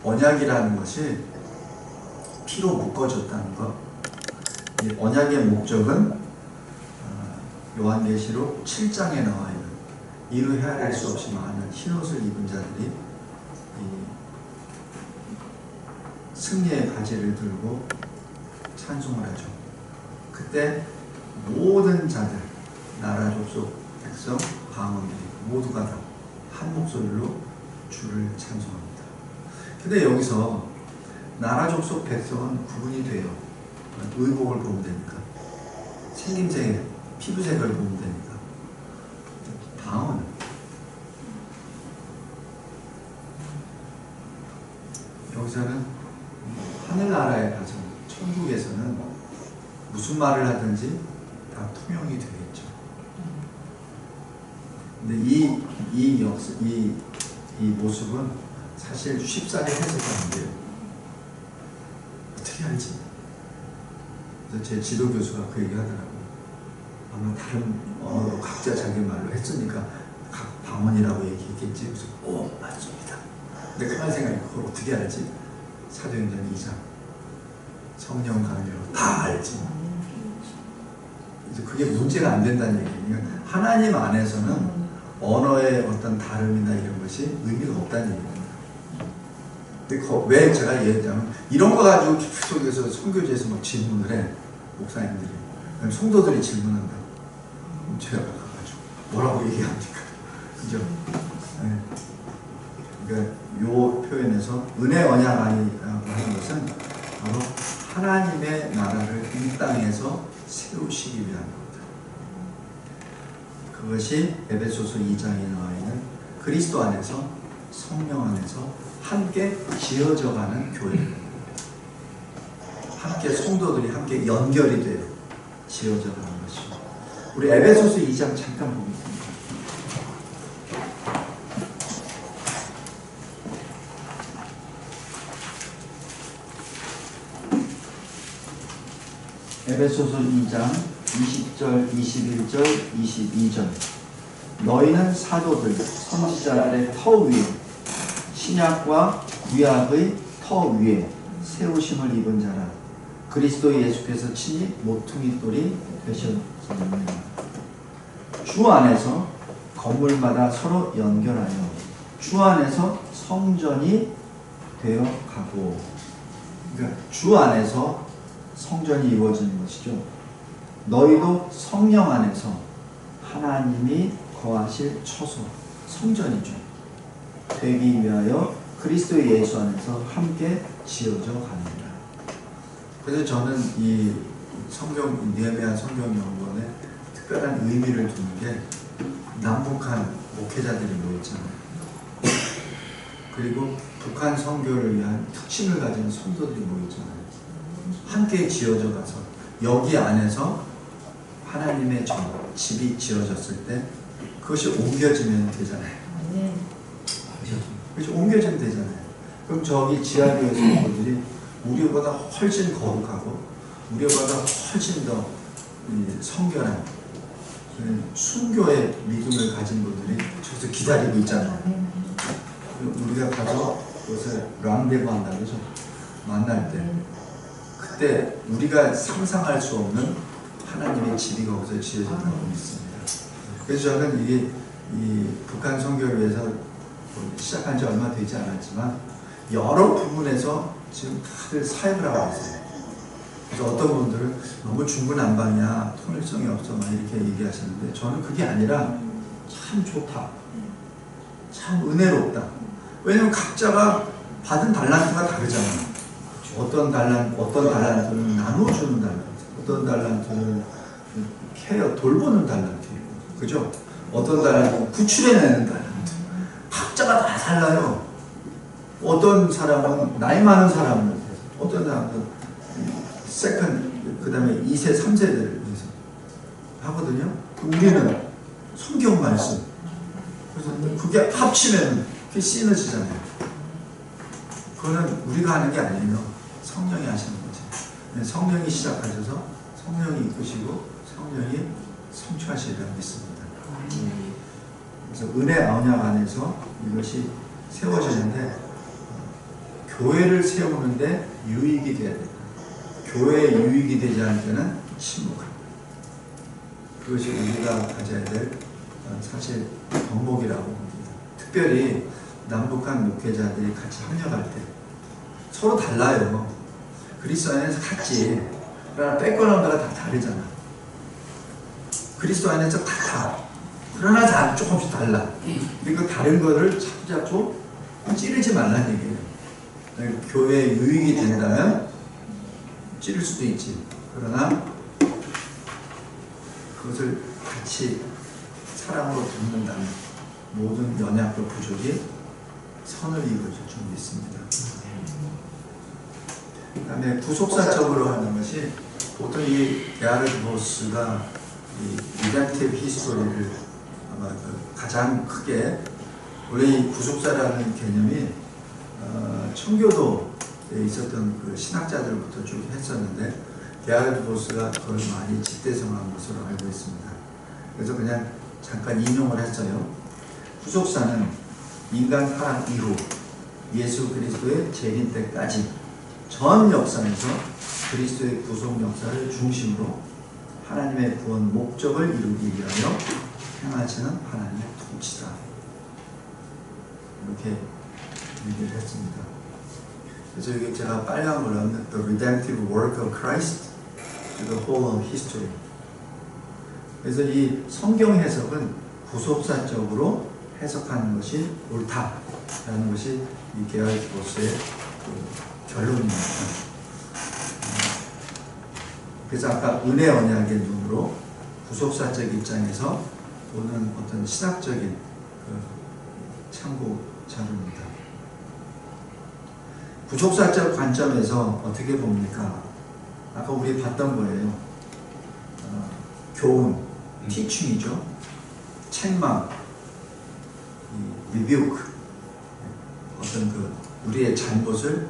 언약이라는 것이 피로 묶어졌다는 것. 이 언약의 목적은 요한계시록 7장에 나와 있는 이루 헤아릴 수 없이 많은 흰옷을 입은 자들이 이 승리의 가지를 들고 찬송을 하죠. 그때 모든 자들, 나라, 족속, 백성, 방언들이 모두가 다 한 목소리로 주를 찬송합니다. 근데 여기서 나라, 족속, 백성은 구분이 돼요. 의복을 보면 되니까. 생김새, 피부색을 보면 되니까. 방언. 여기서는 하늘나라에 가서 천국에서는 무슨 말을 하든지 다 통용이 되겠죠. 근데 이 모습은 사실 쉽사리 해석이 안 돼요. 어떻게 알지? 그래서 제 지도 교수가 그 얘기 하더라고요. 아마 다른 언어로 각자 자기 말로 했으니까 각 방언이라고 얘기했겠지. 그래서 맞습니다. 근데 그런 생각이 그걸 어떻게 알지? 사도행전 2장 성령 강요로 다 알지. 이제 그게 문제가 안 된다는 얘기예요. 그러니까 하나님 안에서는 언어의 어떤 다름이나 이런 것이 의미가 없다는 얘기입니다. 근데 왜 제가 얘기하자면 이런 거 가지고 계속해서 선교지에서 막 질문을 해. 목사님들이. 성도들이 질문한다. 그럼 제가 가가지고 뭐라고 얘기합니까? 그죠? 네. 그러니까 요 표현에서 은혜 언약이라고 하는 것은 바로 하나님의 나라를 이 땅에서 세우시기 위한 겁니다. 그것이 에베소서 2장에 나와 있는 그리스도 안에서 성령 안에서 함께 지어져가는 교회입니다. 함께 성도들이 함께 연결이 돼요. 지어져가는 것이죠. 우리 에베소서 2장 잠깐 보겠습니다. 에베소서 2장 20절, 21절, 22절. 너희는 사도들, 선지자들의 터 위에 신약과 구약의 터 위에 세우심을 입은 자라. 그리스도 예수께서 친히 모퉁이 돌이 되셨느니라. 주 안에서 건물마다 서로 연결하여 주 안에서 성전이 되어 가고, 그러니까 주 안에서 성전이 이루어지는 것이죠. 너희도 성령 안에서 하나님이 거하실 처소, 성전이죠. 되기 위하여 그리스도 예수 안에서 함께 지어져 갑니다. 그래서 저는 이 성경, 느헤미야 성경연구원에 특별한 의미를 두는 게 남북한 목회자들이 모였잖아요. 그리고 북한 선교를 위한 특징을 가진 성도들이 모였잖아요. 함께 지어져 가서 여기 안에서 하나님의 집이 지어졌을 때 그것이 옮겨지면 되잖아요. 그렇죠? 옮겨지면 되잖아요. 그럼 저기 지하교회 성도들이 우리보다 훨씬 거룩하고 우리보다 훨씬 더 성결한 순교의 믿음을 가진 분들이 저기서 기다리고 있잖아요. 우리가 가서 그것을 랑데부 한다 그러죠. 만날 때 그때 우리가 상상할 수 없는 하나님의 집이 거기서 지어진다고 믿습니다. 그래서 저는 이 북한 선교를 위해서 시작한 지 얼마 되지 않았지만 여러 부분에서 지금 다들 사역을 하고 있어요. 그래서 어떤 분들은 너무 중구난방이야, 통일성이 없어 막 이렇게 얘기하시는데 저는 그게 아니라 참 좋다, 참 은혜롭다. 왜냐면 각자가 받은 달란트가 다르잖아요. 어떤 달란트는 나눠주는 달란트, 어떤 달란트는 케어, 돌보는 달란트이고, 그죠? 어떤 달란트는 구출해내는 달란트. 각자가 다 달라요. 어떤 사람은 나이 많은 사람을 위해서, 어떤 사람은 세컨, 그 다음에 2세, 3세대를 위해서 하거든요. 우리는 성경 말씀. 그래서 그게 합치면 그게 시너지잖아요. 그거는 우리가 하는 게 아니에요. 성령이 하시는 거죠. 성령이 시작하셔서 성령이 이끄시고 성령이 성취하시리라 믿습니다. 그래서 은혜 언약 안에서 이것이 세워지는데 교회를 세우는데 유익이 돼야 된다. 교회에 유익이 되지 않을 때는 침묵합니다. 그것이 우리가 가져야 될 사실 덕목이라고 봅니다. 특별히 남북한 목회자들이 같이 협력할 때 서로 달라요. 그리스도 안에서 같지. 그러나 백그라운드가 다 다르잖아. 그리스도 안에서 같아. 그러나 다 조금씩 달라. 그리고 다른 거를 자꾸 찌르지 말라는 얘기예요. 교회에 유익이 된다면 찌를 수도 있지. 그러나 그것을 같이 사랑으로 돕는다면 모든 연약과 부족이 선을 이루어질 줄 믿습니다. 그 다음에 구속사적으로 하는 것이 보통 이 게하르트 보스가 이 리덴티브 히스토리를 아마 가장 크게, 원래 이 구속사라는 개념이 청교도에 있었던 그 신학자들부터 쭉 했었는데 게하르트 보스가 그걸 많이 집대성한 것으로 알고 있습니다. 그래서 그냥 잠깐 인용을 했어요. 구속사는 인간 타락 이후 예수 그리스도의 재림 때까지 전 역사에서 그리스도의 구속 역사를 중심으로 하나님의 구원 목적을 이루기 위하여 행하시는 하나님의 통치다. 이렇게 얘기를 했습니다. 그래서 여기 제가 빨간 걸로 The redemptive work of Christ to the whole of history. 그래서 이 성경 해석은 구속사적으로 해석하는 것이 옳다라는 것이 이 게알스보스의 결론입니다. 그래서 아까 은혜 언약의 눈으로 구속사적 입장에서 보는 어떤 신학적인 참고 자료입니다. 구속사적 관점에서 어떻게 봅니까? 아까 우리 봤던 거예요. 교훈, 티칭이죠. 책망, 리뷰크, 어떤 우리의 잘못을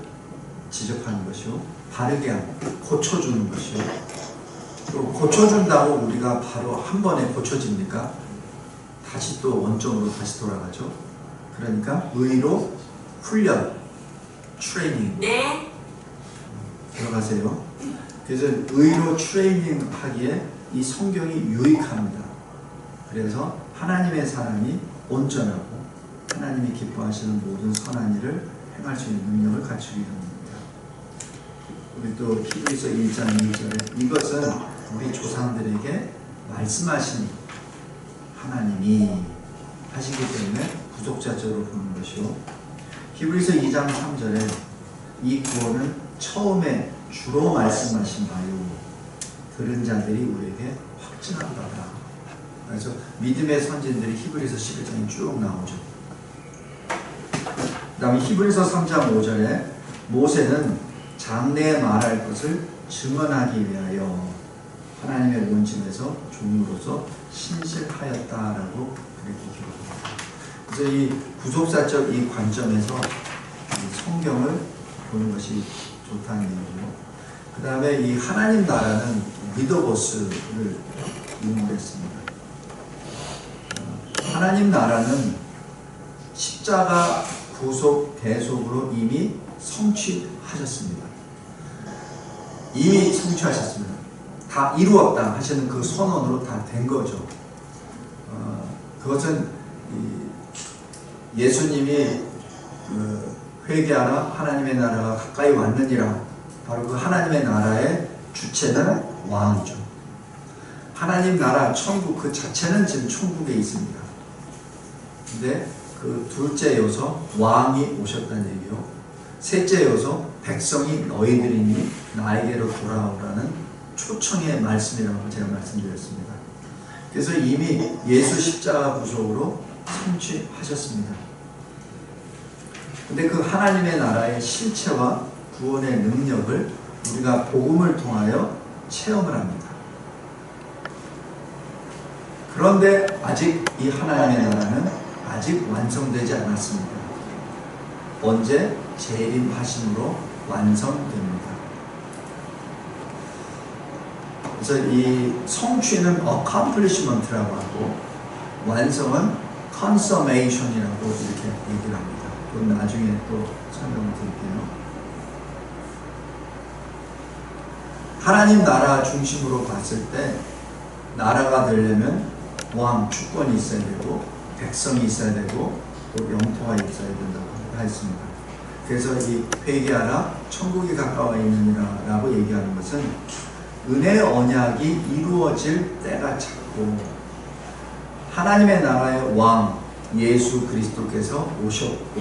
지적하는 것이요. 바르게 하고 고쳐주는 것이요. 또 고쳐준다고 우리가 바로 한 번에 고쳐집니까? 다시 또 원점으로 다시 돌아가죠. 그러니까 의로 훈련, 트레이닝. 네. 들어가세요. 그래서 의로 트레이닝 하기에 이 성경이 유익합니다. 그래서 하나님의 사람이 온전하고 하나님이 기뻐하시는 모든 선한 일을 행할 수 있는 능력을 갖추기 때문입니다. 우리 또 히브리서 1장 2절에 이것은 우리 조상들에게 말씀하신 하나님이 하시기 때문에 구속자적으로 보는 것이요. 히브리서 2장 3절에 이 구원은 처음에 주로 말씀하신 바요 들은 자들이 우리에게 확증한 바다. 그래서 믿음의 선진들이 히브리서 11장에 쭉 나오죠. 그 다음에 히브리서 3장 5절에 모세는 장래에 말할 것을 증언하기 위하여 하나님의 원심에서 종으로서 신실하였다라고 그렇게 기록합니다. 그래서 이 구속사적 이 관점에서 이 성경을 보는 것이 좋다는 얘기고, 그 다음에 이 하나님 나라는 미더보스를 인용했습니다. 하나님 나라는 십자가 구속 대속으로 이미 성취하셨습니다. 이미 성취하셨습니다. 다 이루었다 하시는 그 선언으로 다 된 거죠. 그것은 예수님이 회개하라 하나님의 나라가 가까이 왔느니라. 바로 그 하나님의 나라의 주체는 왕이죠. 하나님 나라 천국 그 자체는 지금 천국에 있습니다. 근데 그 둘째 요소 왕이 오셨다는 얘기요. 셋째 요소 백성이 너희들이니 나에게로 돌아오라는 초청의 말씀이라고 제가 말씀드렸습니다. 그래서 이미 예수 십자가 구속으로 성취하셨습니다. 근데 그 하나님의 나라의 실체와 구원의 능력을 우리가 복음을 통하여 체험을 합니다. 그런데 아직 이 하나님의 나라는 아직 완성되지 않았습니다. 언제? 재림하심으로 완성됩니다. 그래서 이 성취는 accomplishment라고 하고 완성은 consummation이라고 이렇게 얘기를 합니다. 그건 나중에 또 설명을 드릴게요. 하나님 나라 중심으로 봤을 때 나라가 되려면 왕, 주권이 있어야 되고 백성이 있어야 되고 또 영토가 있어야 된다고 했습니다. 그래서 이 회개하라 천국이 가까워 있느니라 라고 얘기하는 것은 은혜의 언약이 이루어질 때가 찼고 하나님의 나라의 왕 예수 그리스도께서 오셨고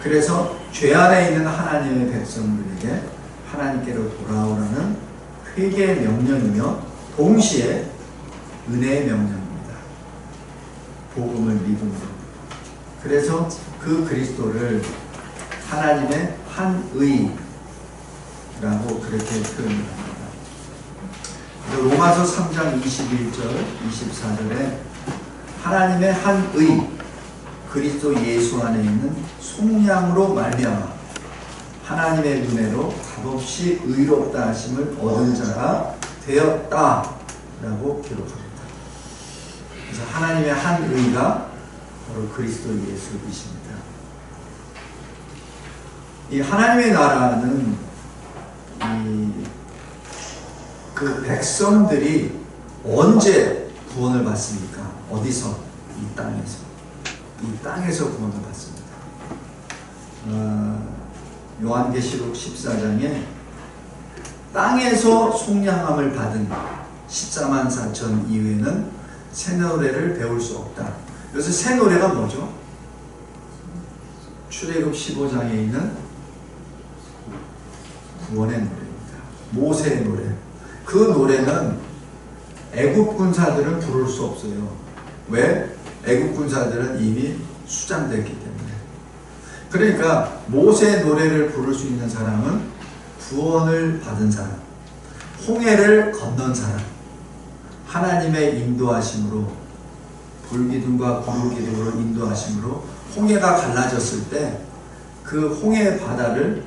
그래서 죄 안에 있는 하나님의 백성들에게 하나님께로 돌아오라는 회개의 명령이며 동시에 은혜의 명령입니다. 복음을 믿음으로. 그래서 그 그리스도를 하나님의 한 의라고 그렇게 표현합니다. 로마서 3장 21절, 24절에 하나님의 한 의, 그리스도 예수 안에 있는 속량으로 말미암아 하나님의 은혜로 값없이 의롭다 하심을 얻은 자가 되었다라고 기록합니다. 그래서 하나님의 한 의가 바로 그리스도 예수이십니다. 이 하나님의 나라는 그 백성들이 언제 구원을 받습니까? 어디서? 이 땅에서. 이 땅에서 구원을 받습니다. 요한계시록 14장에 땅에서 속량함을 받은 14만 4천 이후에는 새 노래를 배울 수 없다. 그래서 새 노래가 뭐죠? 출애굽 15장에 있는 구원의 노래입니다. 모세의 노래. 그 노래는 애굽 군사들은 부를 수 없어요. 왜? 애굽 군사들은 이미 수장됐기 때문에. 그러니까 모세의 노래를 부를 수 있는 사람은 구원을 받은 사람, 홍해를 건넌 사람, 하나님의 인도하심으로, 불기둥과 구름기둥으로 인도하심으로 홍해가 갈라졌을 때 그 홍해 바다를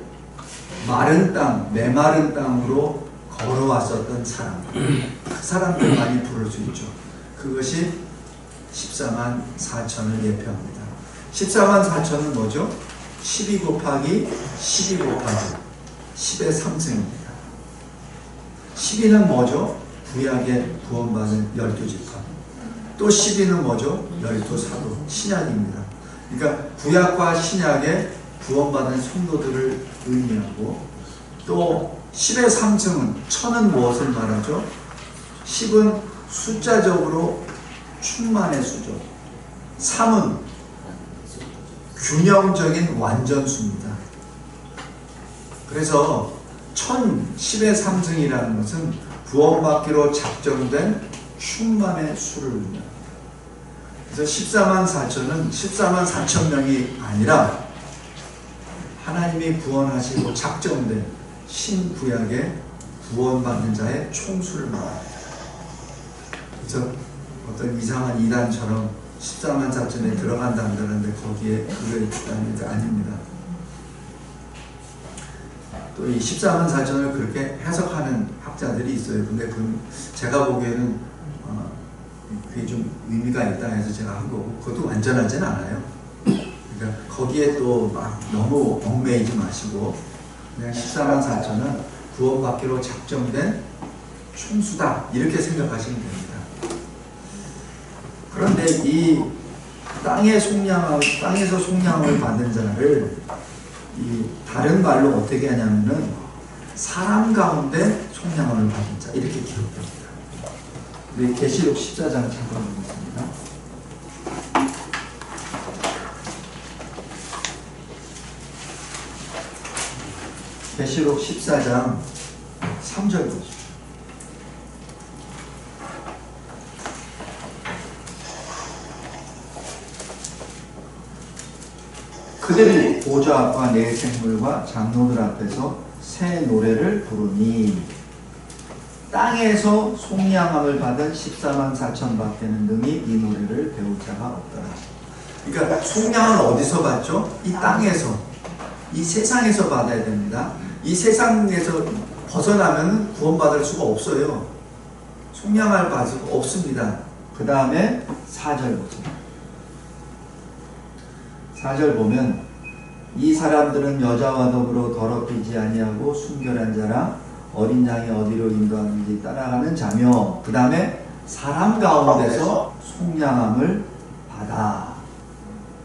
마른 땅, 메마른 땅으로 걸어왔었던 사람, 그 사람들만이 부를 수 있죠. 그것이 14만 4천을 예표합니다. 14만 4천은 뭐죠? 12 곱하기 12 곱하기 10의 3승입니다. 12는 뭐죠? 구약에 구원받은 12지파. 또 12는 뭐죠? 12사도, 신약입니다. 그러니까 구약과 신약에 구원받은 성도들을 의미하고, 또 10의 3승은, 천은 무엇을 말하죠? 10은 숫자적으로 충만의 수죠. 3은 균형적인 완전수입니다. 그래서 1010의 3승이라는 것은 구원받기로 작정된 충만의 수를 의미합니다. 그래서 14만 4천은 14만 4천 명이 아니라 하나님이 구원하시고 작정된 신구약의 구원받는 자의 총수를 말합니다. 그래서 어떤 이상한 이단처럼 14만 4천에 들어간다 한다는데 거기에 그게 있다는 게 아닙니다. 또 이 14만 4천을 그렇게 해석하는 학자들이 있어요. 근데 제가 보기에는 그게 좀 의미가 있다 해서 제가 한 거고, 그것도 완전하진 않아요. 그러니까 거기에 또 막 너무 얽매이지 마시고 그냥 14만 4천은 구원받기로 작정된 총수다, 이렇게 생각하시면 됩니다. 그런데 이 땅에서 속량을 받는 자를 이 다른 말로 어떻게 하냐면은 사람 가운데 속량을 받은 자, 이렇게 기록됩니다. 우리 계시록 14장 찾아보겠습니다. 계시록 14장 3절 보십시오. 그들이 보좌 앞과 네 생물과 장로들 앞에서 새 노래를 부르니 땅에서 속량함을 받은 14만 4천 밖에는 능히 이 노래를 배울 자가 없더라. 그러니까 속량은 어디서 받죠? 이 땅에서, 이 세상에서 받아야 됩니다. 이 세상에서 벗어나면 구원받을 수가 없어요. 속량을 받을 수가 없습니다. 그 다음에 4절 보세요. 4절 보면 이 사람들은 여자와 더불어 더럽히지 아니하고 순결한 자라 어린 양이 어디로 인도하는지 따라가는 자며, 그 다음에 사람 가운데서 속량함을 받아.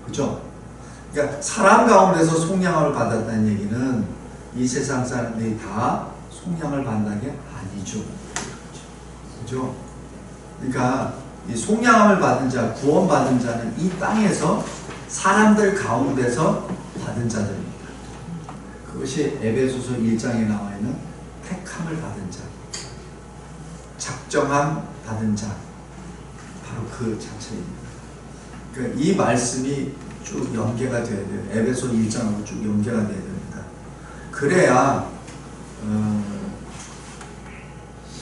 그렇죠? 그러니까 사람 가운데서 속량함을 받았다는 얘기는 이 세상 사람들이 다 속량을 받는 게 아니죠. 그렇죠? 그러니까 이 속량함을 받은 자, 구원받은 자는 이 땅에서 사람들 가운데서 받은 자들입니다. 그것이 에베소서 1장에 나와 있는 택함을 받은 자, 작정함 받은 자, 바로 그 자체입니다. 그러니까 이 말씀이 쭉 연계가 돼야 돼요. 에베소 1장하고 쭉 연계가 돼야 됩니다. 그래야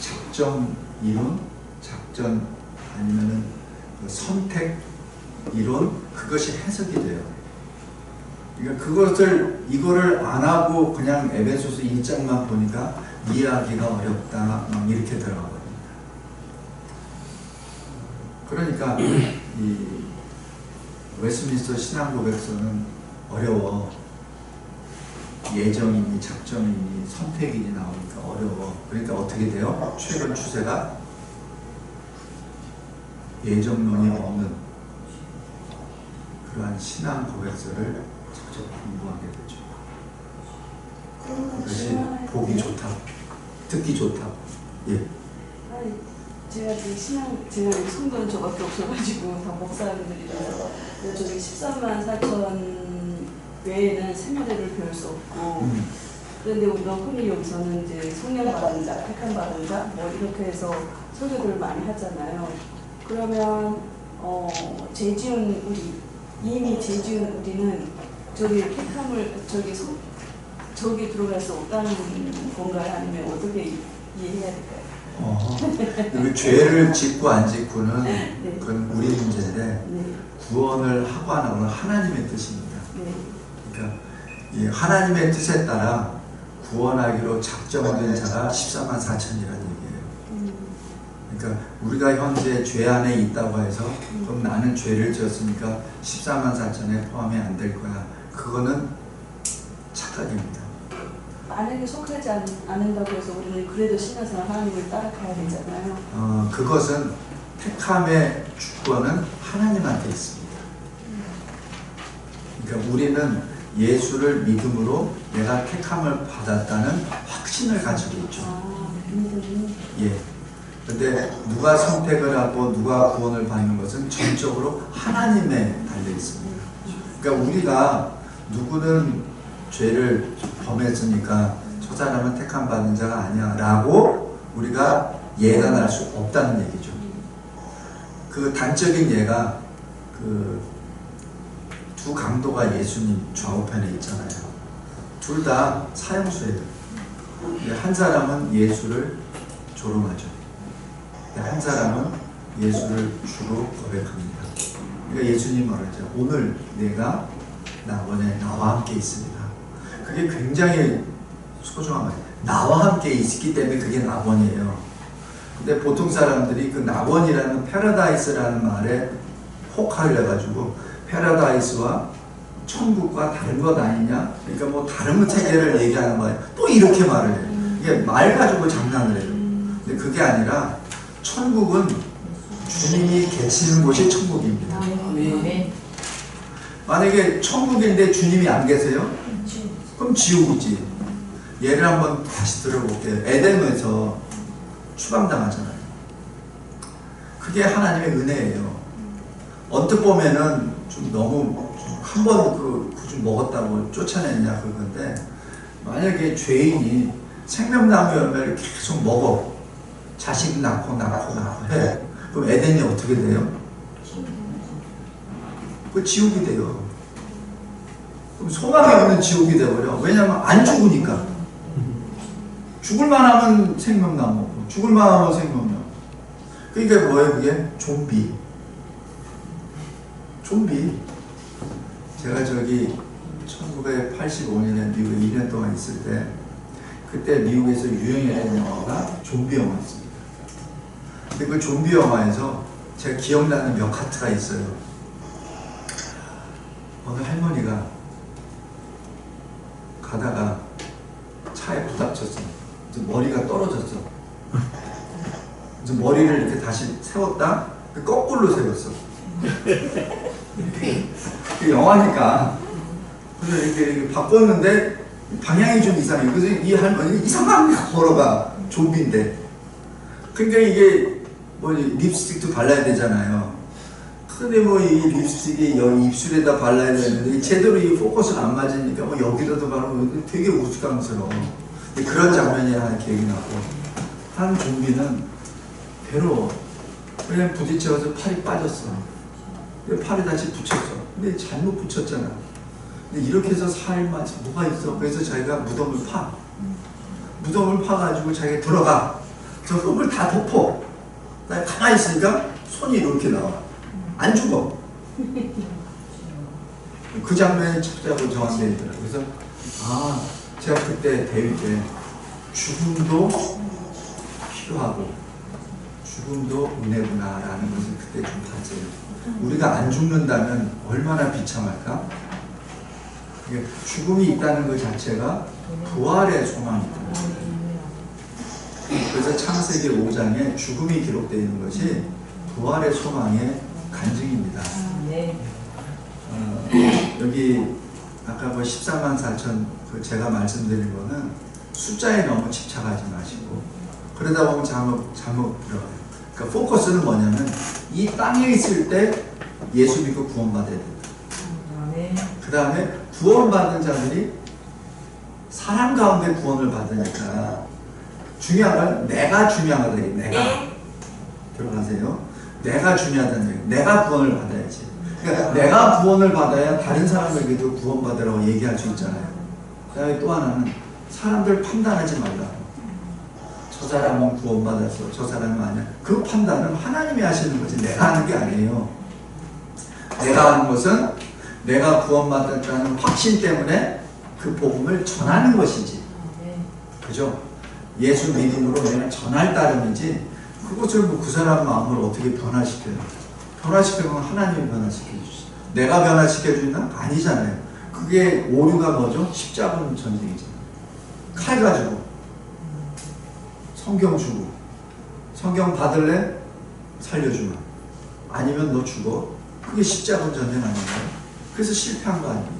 작정 이론, 작전 아니면은 선택 이론, 그것이 해석이 돼요. 그러니까 이거를 안 하고 그냥 에베소서 1장만 보니까 이해하기가 어렵다, 막 이렇게 들어가거든요. 그러니까 이 웨스트민스터 신앙고백서는 어려워. 예정이니 작정이니 선택이니 나오니까 어려워. 그러니까 어떻게 돼요? 최근 추세가 예정론이 없는 그러한 신앙 고백서를 직접 공부하게 되죠. 그것이 보기 좋다, 듣기 좋다. 예. 아니, 제가 제가 성도는 저밖에 없어가지고 다 목사님들이라서 저기 13만 4천 외에는 세마대를 배울 수 없고 그런데 우리가 흔히 여기서는 이제 성령 받은 자, 택함 받은 자 뭐 이렇게 해서 설교를 많이 하잖아요. 그러면 죄지은 이미 죄지은 우리는 저기 택함을 저기 들어갈 수 없다는 건가요? 아니면 어떻게 이해해야 될까요? 그 죄를 짓고 안 짓고는 네. 그건 우리 문제인데 네. 구원을 하고 안 하고는 하나님의 뜻입니다. 네. 그러니까 이 하나님의 뜻에 따라 구원하기로 작정된 자가 14만 4천이라는 얘기예요. 그러니까 우리가 현재 죄 안에 있다고 해서 그럼 나는 죄를 지었으니까 14만 4천에 포함이 안 될 거야. 그거는 착각입니다. 만약에 속하지 않는다고 해서 우리는 그래도 신앙생활 하나님을 따라가야 되잖아요. 그것은 택함의 주권은 하나님한테 있습니다. 그러니까 우리는 예수를 믿음으로 내가 택함을 받았다는 확신을 가지고 있죠. 예. 근데 누가 선택을 하고 누가 구원을 받는 것은 전적으로 하나님에 달려 있습니다. 그러니까 우리가 누구는 죄를 범했으니까 저 사람은 택함 받은 자가 아니야 라고 우리가 예단할 수 없다는 얘기죠. 그 단적인 예가 그 두 강도가 예수님 좌우편에 있잖아요. 둘 다 사형수예요. 한 사람은 예수를 조롱하죠. 한 사람은 예수를 주로 고백합니다. 그러니까 예수님 말하죠. 오늘 내가 낙원에 나와 함께 있습니다. 그게 굉장히 소중한 말이에요. 나와 함께 있기 때문에 그게 낙원이에요. 근데 보통 사람들이 그 낙원이라는 패러다이스라는 말에 혹하려가지고 패러다이스와 천국과 다른 것 아니냐? 그러니까 뭐 다른 세계를 얘기하는 거예요. 또 이렇게 말을 해요. 이게 말 가지고 장난을 해요. 근데 그게 아니라 천국은 주님이 계시는 곳이 천국입니다. 만약에 천국인데 주님이 안 계세요? 그럼 지옥이지. 예를 한번 다시 들어볼게요. 에덴에서 추방당하잖아요. 그게 하나님의 은혜예요. 언뜻 보면은 좀 너무 한 번 좀 먹었다고 쫓아냈냐 그건데, 만약에 죄인이 생명나무 열매를 계속 먹어, 자식 낳고 해. 그럼 에덴이 어떻게 돼요? 그 지옥이 돼요. 그럼 소망이 없는 지옥이 돼버려. 왜냐하면 안 죽으니까. 죽을만 하면 생명나무, 죽을만 하면 생명나무. 그러니까 뭐예요 그게? 좀비. 제가 저기 1985년에 미국에 2년 동안 있을 때, 그때 미국에서 유행했던 영화가 좀비 영화였습니다. 근데 그 좀비 영화에서 제가 기억나는 몇 카트가 있어요. 어느 할머니가 가다가 차에 부닥쳤어. 머리가 떨어졌어. 머리를 이렇게 다시 세웠다? 거꾸로 세웠어. 그 영화니까. 그래서 이렇게 바꿨는데 방향이 좀 이상해. 그래서 이 할머니 이상하게 걸어가. 좀비인데. 그러니까 이게 립스틱도 발라야 되잖아요. 근데 이 립스틱이 여기 입술에다 발라야 되는데 제대로 이 포커스가 안 맞으니까 여기라도 바르고 되게 우스꽝스러워. 그런 장면이 하나 기억이 나고, 한 좀비는 괴로워. 그냥 부딪혀서 팔이 빠졌어. 팔이 다시 붙였어. 근데 잘못 붙였잖아. 근데 이렇게 해서 살만 뭐가 있어? 그래서 자기가 무덤을 파. 무덤을 파가지고 자기가 들어가. 저 흙을 다 덮어. 나 가만히 있으니까 손이 이렇게 나와. 안 죽어. 그 장면이 찾자고 저한테 있더라고요. 그래서 제가 그때 대위 때 죽음도 필요하고 죽음도 은혜구나라는 것을 그때 좀 봤어요. 우리가 안 죽는다면 얼마나 비참할까? 이게 죽음이 있다는 것 자체가 부활의 소망이다. 그래서 창세기 5장에 죽음이 기록되어 있는 것이 부활의 소망의 간증입니다. 여기 아까 그 14만 4천 그 제가 말씀드린 거는 숫자에 너무 집착하지 마시고 그러다 보면 잘못 들어가요. 그러니까 포커스는 뭐냐면 이 땅에 있을 때 예수 믿고 구원받아야 된다. 그 다음에 구원받은 자들이 사람 가운데 구원을 받으니까 중요한 건 내가 중요하다. 내가 들어가세요. 내가 중요하다는 얘기. 내가 구원을 받아야지. 그러니까 내가 구원을 받아야 다른 사람에게도 구원받으라고 얘기할 수 있잖아요. 그 다음에 또 하나는 사람들 판단하지 말라고. 저 사람은 구원받았어. 저 사람은 아니야. 그 판단은 하나님이 하시는 거지 내가 하는 게 아니에요. 내가 하는 것은 내가 구원받았다는 확신 때문에 그 복음을 전하는 것이지. 그죠? 예수 믿음으로 내가 전할 따름이지 그것을 뭐 그 사람 마음을 어떻게 변화시켜요? 변화시키면 하나님이 변화시켜주지. 내가 변화시켜주나? 아니잖아요. 그게 오류가 뭐죠? 십자군 전쟁이잖아요. 칼 가지고 성경 주고 성경 받을래? 살려주마. 아니면 너 죽어. 그게 십자군 전쟁 아닌가요? 그래서 실패한 거 아닙니까?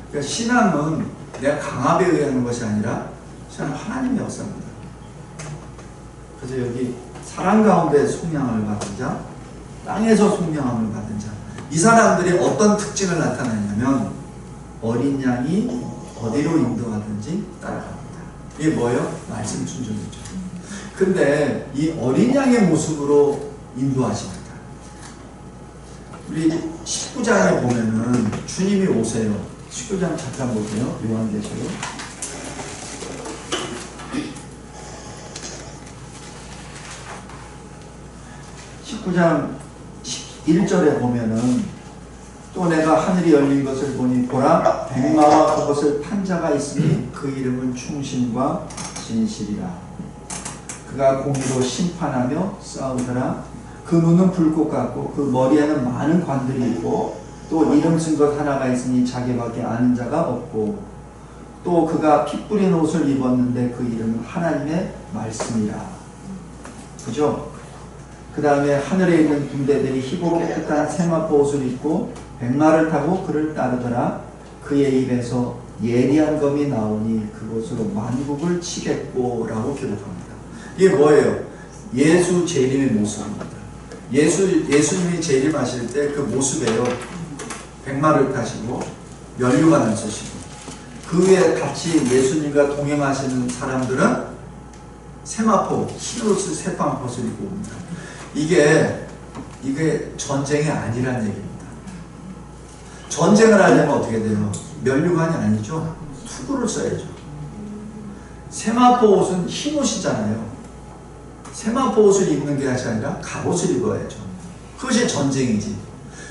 그러니까 신앙은 내가 강압에 의한 것이 아니라 신앙은 하나님의 역사입니다. 그래서 여기 사랑 가운데 속량을 받은 자, 땅에서 속량함을 받은 자, 이 사람들이 어떤 특징을 나타내냐면 어린 양이 어디로 인도하든지 따라갑니다. 이게 뭐예요? 말씀 순종이죠. 근데 이 어린 양의 모습으로 인도하십니다. 우리 19장에 보면은 주님이 오세요. 19장 잠깐 보세요. 요한계시록 19장 1절에 보면은 또 내가 하늘이 열린 것을 보니 보라 백마와 그것을 탄 자가 있으니 그 이름은 충신과 진실이라. 그가 공의로 심판하며 싸우더라. 그 눈은 불꽃 같고 그 머리에는 많은 관들이 있고 또 이름 쓴 것 하나가 있으니 자기밖에 아는 자가 없고 또 그가 피 뿌린 옷을 입었는데 그 이름은 하나님의 말씀이라. 그죠? 그 다음에 하늘에 있는 군대들이 희고 깨끗한 세마포 옷을 입고 백마를 타고 그를 따르더라. 그의 입에서 예리한 검이 나오니 그곳으로 만국을 치겠고 라고 기록합니다. 이게 뭐예요? 예수 재림의 모습입니다. 예수님이 재림하실 때 그 모습에요. 백마를 타시고 면류관을 쓰시고 그 위에 같이 예수님과 동행하시는 사람들은 세마포, 흰옷을 세방포를 입고 옵니다. 이게 전쟁이 아니란 얘기입니다. 전쟁을 하려면 어떻게 돼요? 면류관이 아니죠. 투구를 써야죠. 세마포 옷은 흰 옷이잖아요. 세마포 옷을 입는 게 아니라 갑옷을 입어야죠. 그것이 전쟁이지.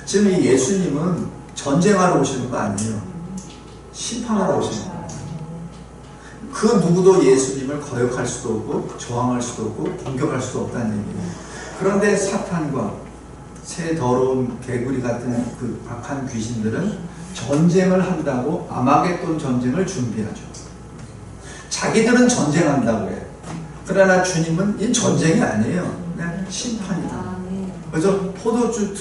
지금 이 예수님은 전쟁하러 오시는 거 아니에요. 심판하러 오시는 거예요. 그 누구도 예수님을 거역할 수도 없고 저항할 수도 없고 공격할 수도 없다는 얘기예요. 그런데 사탄과 새 더러운 개구리 같은 그 악한 귀신들은 전쟁을 한다고 아마겟돈 전쟁을 준비하죠. 자기들은 전쟁한다고 해요. 그러나 주님은 이 전쟁이 아니에요. 그냥 심판이다. 그래서 포도주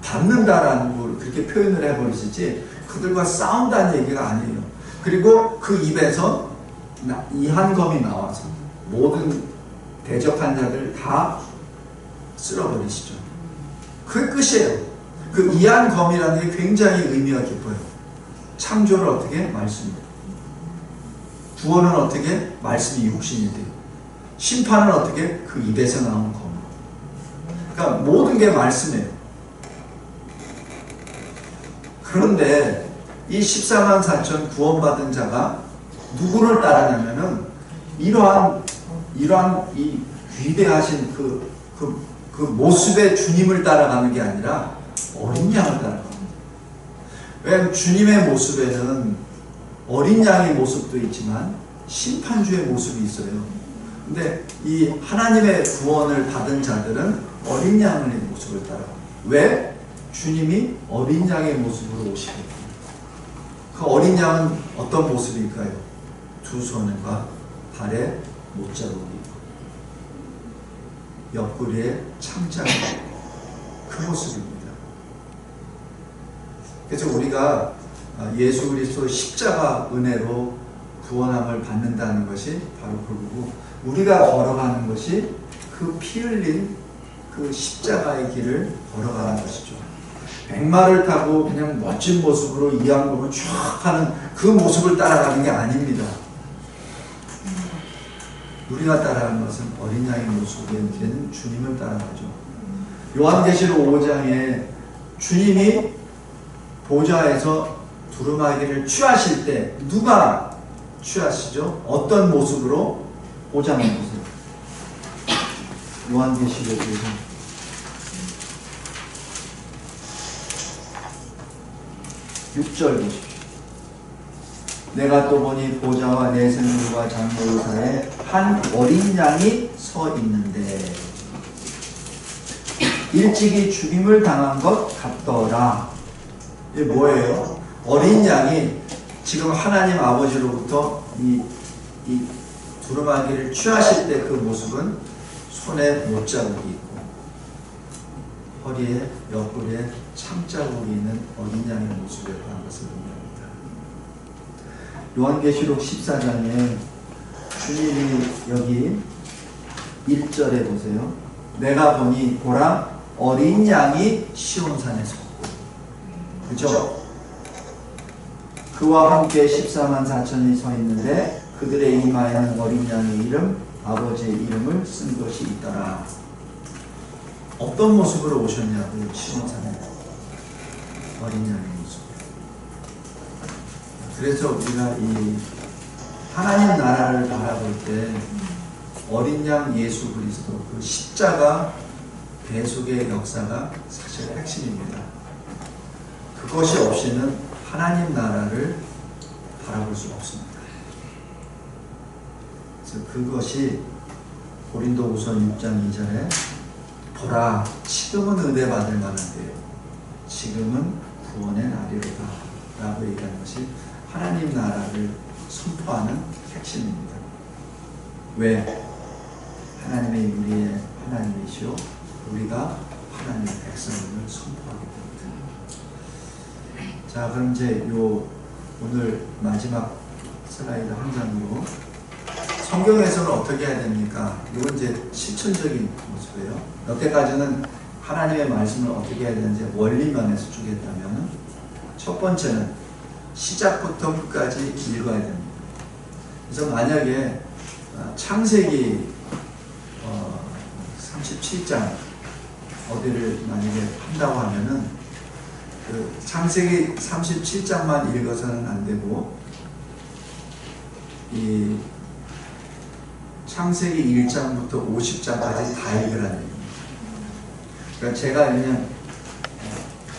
밟는다라는 걸 그렇게 표현을 해버리시지 그들과 싸운다는 얘기가 아니에요. 그리고 그 입에서 이한검이 나와서 모든 대적한 자들 다 쓸어버리시죠. 그게 끝이에요. 그 이한검이라는 게 굉장히 의미가 깊어요. 창조를 어떻게? 말씀으로. 구원은 어떻게? 말씀이 육신이 돼요. 심판은 어떻게? 그 입에서 나오는 검으로. 그러니까 모든 게 말씀이에요. 그런데 이 14만 4천 구원받은 자가 누구를 따르냐면은 이러한 이 위대하신 그 모습의 주님을 따라가는 게 아니라 어린 양을 따라갑니다. 왜냐하면 주님의 모습에는 어린 양의 모습도 있지만 심판주의 모습이 있어요. 근데 이 하나님의 구원을 받은 자들은 어린 양의 모습을 따라갑니다. 왜? 주님이 어린 양의 모습으로 오시거든요. 그 어린 양은 어떤 모습일까요? 두 손과 발에 못자국이 있고 옆구리에 창자국이 있고 그 모습입니다. 그래서 우리가 예수 그리스도 십자가 은혜로 구원함을 받는다는 것이 바로 그거고, 우리가 걸어가는 것이 그 피 흘린 그 십자가의 길을 걸어가는 것이죠. 백마를 타고 그냥 멋진 모습으로 이항도로 쭉 하는 그 모습을 따라가는 게 아닙니다. 우리가 따라가는 것은 어린 양의 모습에 되는 주님을 따라가죠. 요한계시록 5장에 주님이 보좌에서 두루마기를 취하실 때 누가 취하시죠? 어떤 모습으로? 보장해 보세요. 요한계시록 5장 6절 보십시오. 내가 또 보니 보좌와 내생물과 장로의 사이에 한 어린 양이 서 있는데 일찍이 죽임을 당한 것 같더라. 이게 뭐예요? 어린 양이 지금 하나님 아버지로부터 이 두루마기를 취하실 때 그 모습은 손에 못자국이 있고 허리에 옆구리에 창자국이 있는 어린 양의 모습이었다는 것을 의미합니다. 요한계시록 14장에 주님이 여기 1절에 보세요. 내가 보니 보라 어린 양이 시온산에 섰고, 그죠? 그와 함께 14만 4천이 서 있는데 그들의 이마에는 어린 양의 이름 아버지의 이름을 쓴 것이 있더라. 어떤 모습으로 오셨냐고요? 시온산에 어린 양의 모습. 그래서 우리가 이 하나님 나라를 바라볼 때 어린 양 예수 그리스도 그 십자가 배속의 역사가 사실 핵심입니다. 그것이 없이는 하나님 나라를 바라볼 수 없습니다. 그래서 그것이 고린도후서 6장 2절에 보라 지금은 은혜 받을 만한데요 지금은 구원의 날이로다 라고 얘기하는 것이 하나님 나라를 선포하는 핵심입니다. 왜? 하나님이 우리의 하나님이시오 우리가 하나님의 백성임을 선포하기 때문에. 자, 그럼 이제 오늘 마지막 슬라이드 한 장으로 성경에서는 어떻게 해야 됩니까? 이건 이제 실천적인 모습이에요. 여태까지는 하나님의 말씀을 어떻게 해야 되는지 원리면에서 쭉 했다면, 첫 번째는 시작부터 끝까지 읽어야 됩니다. 그래서 만약에 창세기 37장 어디를 만약에 한다고 하면은 그 창세기 37장만 읽어서는 안 되고 이 창세기 1장부터 50장까지 다 읽으라는 얘기입니다. 그러니까 제가 그냥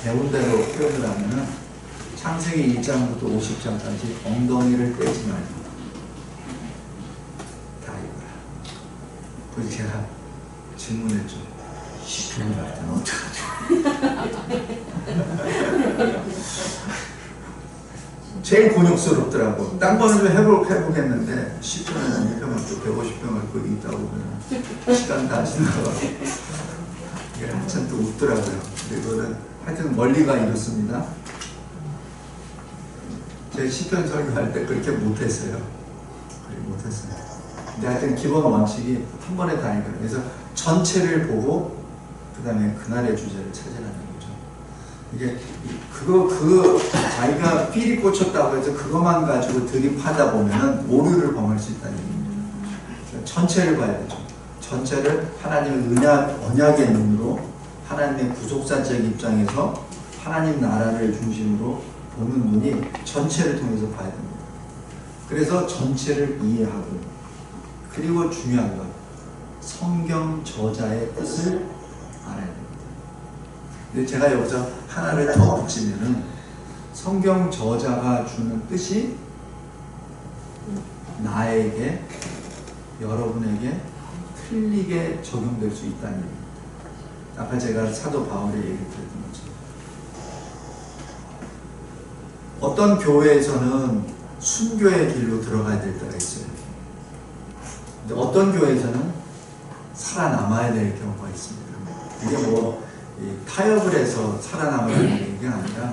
배운 대로 표현을 하면은 창세기 1장부터 50장까지 엉덩이를 떼지 말고 다 읽어라. 그래서 제가 질문했죠. 시편을 할 때는 어떡하죠? 제일 곤욕스럽더라고. 딴 거는 좀 해보겠는데 시편은 읽으면 또 150평을 거기 있다고 보면 시간 다 지나가고 이게 한참 또 웃더라고요. 이거는 하여튼 원리가 이렇습니다. 제 시편 설교할 때 그렇게 못했어요. 근데 하여튼 기본 원칙이 한 번에 다 읽어요. 그래서 전체를 보고 그 다음에 그날의 주제를 찾으라는 거죠. 이게 자기가 필이 꽂혔다고 해서 그것만 가지고 드립하다 보면은 오류를 범할 수 있다는 얘기입니다. 전체를 봐야 되죠. 전체를 하나님의 언약의 눈으로 하나님의 구속사적 입장에서 하나님 나라를 중심으로 보는 눈이 전체를 통해서 봐야 됩니다. 그래서 전체를 이해하고, 그리고 중요한 건 성경 저자의 뜻을 알아야 됩니다. 근데 제가 여기서 하나를 더 붙이면은 성경 저자가 주는 뜻이 나에게, 여러분에게 틀리게 적용될 수 있다는 얘기입니다. 아까 제가 사도 바울의 얘기를 드렸던 것처럼 어떤 교회에서는 순교의 길로 들어가야 될 때가 있어요. 근데 어떤 교회에서는 살아남아야 될 경우가 있습니다. 이게 타협을 해서 살아남아야 되는 게 아니라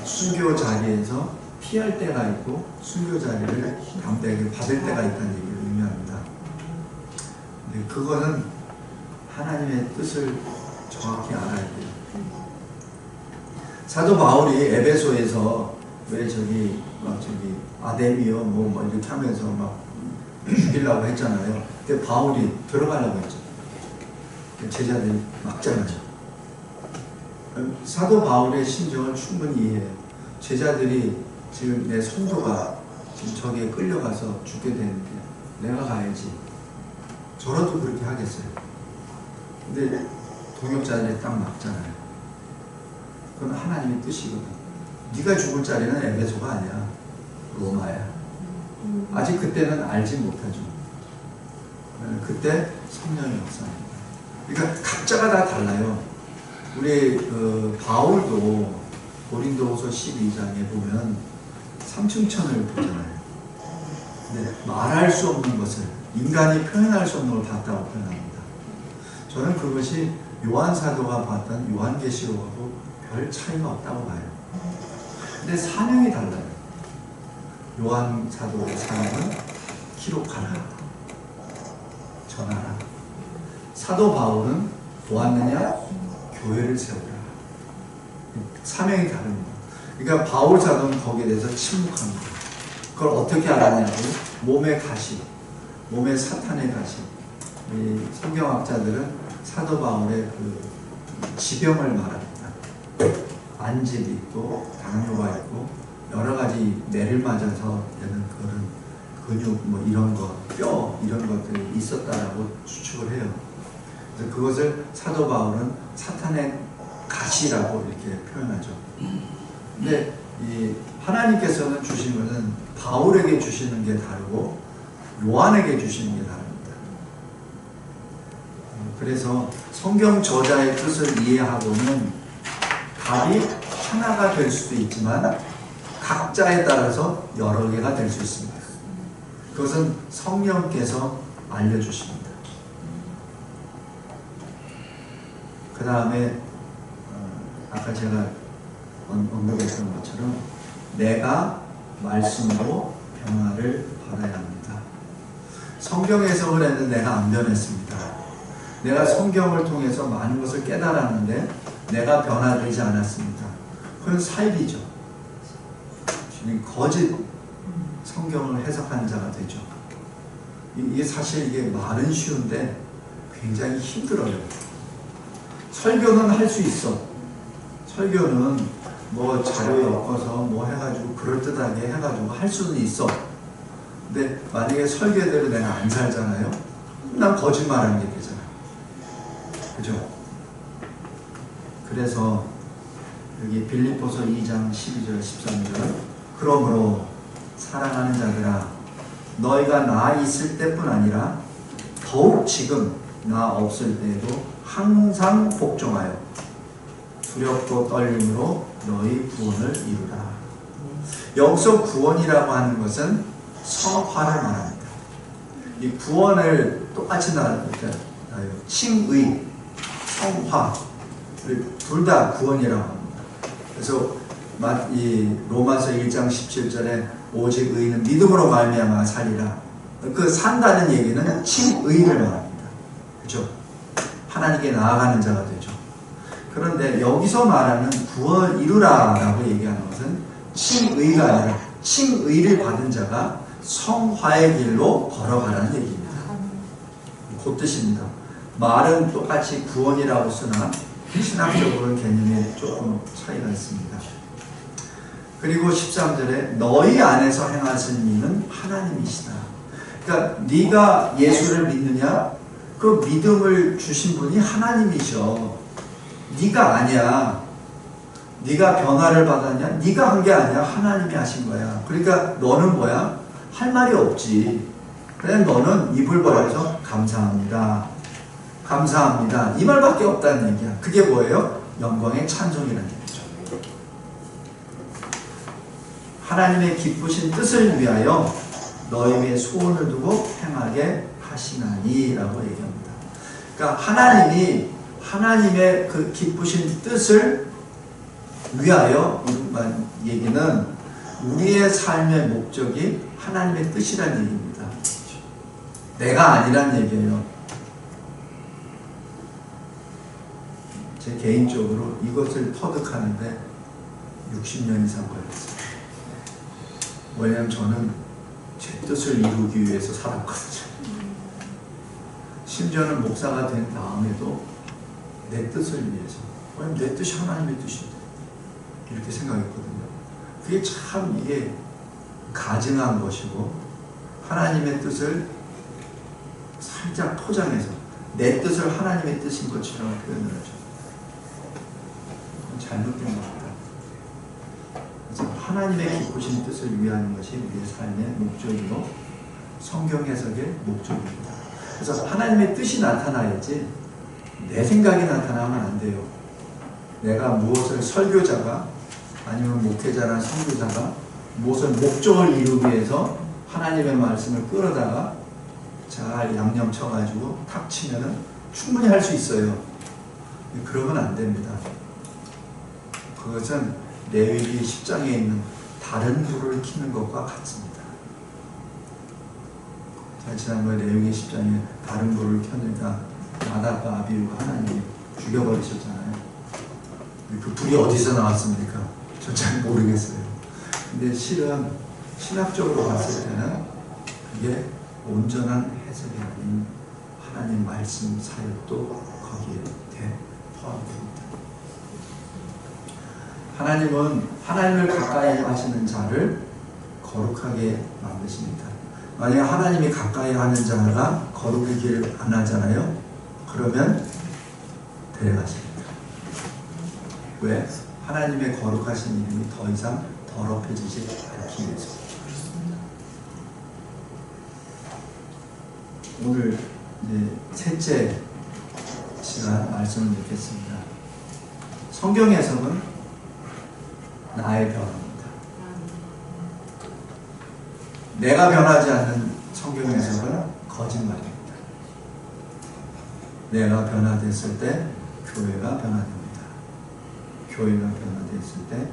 순교 자리에서 피할 때가 있고 순교 자리를 담대하게 받을 때가 있다는 얘기를 의미합니다. 근데 그거는 하나님의 뜻을 정확히 알아야 돼요. 사도 바울이 에베소에서 왜 저기 아데미어 뭐 이렇게 하면서 막 죽이려고 했잖아요. 근데 바울이 들어가려고 했죠. 제자들이 막잖아요. 사도 바울의 심정을 충분히 이해해요. 제자들이 지금 내 성도가 지금 저기에 끌려가서 죽게 되는데 내가 가야지. 저라도 그렇게 하겠어요. 근데 동역자들이 딱 막잖아요. 그건 하나님의 뜻이거든. 네가 죽을 자리는 에베소가 아니야. 로마야. 아직 그때는 알지 못하죠. 그때 성령의 역사입니다. 그러니까 각자가 다 달라요. 우리 바울도 고린도후서 12장에 보면 삼층천을 보잖아요. 근데 말할 수 없는 것을 인간이 표현할 수 없는 걸 봤다고 표현합니다. 저는 그것이 요한 사도가 봤던 요한계시록하고 별 차이가 없다고 봐요. 근데 사명이 달라요. 요한 사도의 사명은 기록하라, 전하라. 사도 바울은 보았느냐? 교회를 세우라. 사명이 다릅니다. 그러니까 바울 사도는 거기에 대해서 침묵합니다. 그걸 어떻게 알았냐고? 몸의 가시, 몸의 사탄의 가시. 이 성경학자들은 사도 바울의 그 지병을 말합니다. 안질이 있고 당뇨가 있고 여러 가지 매를 맞아서 되는 그런 근육 뭐 이런 거, 뼈 이런 것들이 있었다라고 추측을 해요. 그래서 그것을 사도 바울은 사탄의 가시라고 이렇게 표현하죠. 근데 이 하나님께서는 주신 것은 바울에게 주시는 게 다르고 요한에게 주시는 게 다릅니다. 그래서 성경 저자의 뜻을 이해하고는 답이 하나가 될 수도 있지만 각자에 따라서 여러 개가 될 수 있습니다. 그것은 성령께서 알려주십니다. 그 다음에 아까 제가 언급했던 것처럼 내가 말씀으로 변화를 받아야 합니다. 성경에서 그랬는데 내가 안 변했습니다. 내가 성경을 통해서 많은 것을 깨달았는데 내가 변화되지 않았습니다. 그건 사입이죠. 거짓 성경을 해석하는 자가 되죠. 이게 사실 이게 말은 쉬운데 굉장히 힘들어요. 설교는 할 수 있어. 설교는 뭐 자료 엮어서 뭐 해가지고 그럴듯하게 해가지고 할 수는 있어. 근데 만약에 설교대로 내가 안 살잖아요. 난 거짓말하는 게 되잖아. 그죠? 그래서 여기 빌립보서 2장 12절 13절 그러므로 사랑하는 자들아 너희가 나 있을 때뿐 아니라 더욱 지금 나 없을 때에도 항상 복종하여 두렵고 떨림으로 너희 구원을 이루라. 여기서 구원이라고 하는 것은 성화를 말합니다. 이 구원을 똑같이 나눠요. 칭의, 성화 둘 다 구원이라고 합니다. 그래서 이 로마서 1장 17절에 오직 의인은 믿음으로 말미암아 살리라. 그 산다는 얘기는 칭의를 말합니다. 그렇죠? 하나님께 나아가는 자가 되죠. 그런데 여기서 말하는 구원 이루라 라고 얘기하는 것은 칭의가 아니라 칭의를 받은 자가 성화의 길로 걸어가라는 얘기입니다. 그 뜻입니다. 말은 똑같이 구원이라고 쓰나 신학적으로는 개념에 조금 차이가 있습니다. 그리고 13절에 너희 안에서 행하시는 이는 하나님이시다. 그러니까 네가 예수를 믿느냐? 그 믿음을 주신 분이 하나님이셔. 네가 아니야. 네가 변화를 받았냐? 네가 한 게 아니야. 하나님이 하신 거야. 그러니까 너는 뭐야? 할 말이 없지. 그냥 너는 입을 벌려서 감사합니다. 감사합니다. 이 말밖에 없다는 얘기야. 그게 뭐예요? 영광의 찬송이라는 얘기죠. 하나님의 기쁘신 뜻을 위하여 너희의 소원을 두고 행하게 하시나니 라고 얘기합니다. 그러니까 하나님이 하나님의 그 기쁘신 뜻을 위하여 이런 얘기는 우리의 삶의 목적이 하나님의 뜻이라는 얘기입니다. 내가 아니란 얘기예요. 제 개인적으로 이것을 터득하는데 60년 이상 걸렸어요. 왜냐하면 저는 제 뜻을 이루기 위해서 살았거든요. 심지어는 목사가 된 다음에도 내 뜻을 위해서. 왜냐하면 내 뜻이 하나님의 뜻인데 이렇게 생각했거든요. 그게 참 이게 가증한 것이고 하나님의 뜻을 살짝 포장해서 내 뜻을 하나님의 뜻인 것처럼 표현을 하죠. 잘못된 겁니다. 그래서 하나님의 기쁘신 뜻을 위하는 것이 우리의 삶의 목적이고 성경 해석의 목적입니다. 그래서 하나님의 뜻이 나타나야지 내 생각이 나타나면 안 돼요. 내가 무엇을 설교자가 아니면 목회자나 선교사가 무엇을 목적을 이루기 위해서 하나님의 말씀을 끌어다가 잘 양념 쳐가지고 탁 치면은 충분히 할 수 있어요. 그러면 안 됩니다. 그것은 레위기 10장에 있는 다른 불을 켜는 것과 같습니다. 자, 지난번에 레위기 10장에 다른 불을 켜니까 나답과 아비후가 하나님이 죽여버리셨잖아요. 그 불이 어디서 나왔습니까? 저 잘 모르겠어요. 근데 실은 신학적으로 봤을 때는 그게 온전한 해석이 아닌 하나님 말씀 사역도 거기에 포함됩니다. 하나님은 하나님을 가까이 하시는 자를 거룩하게 만드십니다. 만약 하나님이 가까이 하는 자가 거룩하기를 안 하잖아요. 그러면 데려가십니다. 왜? 하나님의 거룩하신 이름이 더 이상 더럽혀지지 않기 위해서. 오늘 이제 셋째 시간 말씀을 듣겠습니다. 성경에서는 나의 변화입니다. 내가 변하지 않는 성경에서는 거짓말입니다. 내가 변화됐을 때 교회가 변화됩니다. 교회가 변화됐을 때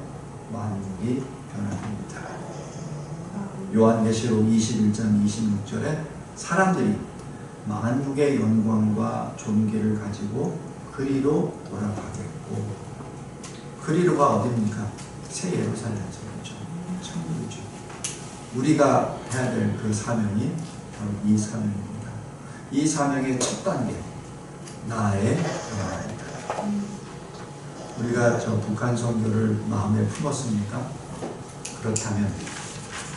만국이 변화됩니다. 요한계시록 21장 26절에 사람들이 만국의 영광과 존귀를 가지고 그리로 돌아가겠고, 그리로가 어디입니까? 새 예루살렘이죠. 천국이죠. 우리가 해야 될 그 사명이 바로 이 사명입니다. 이 사명의 첫 단계, 나의 변화입니다. 우리가 저 북한 선교를 마음에 품었습니까? 그렇다면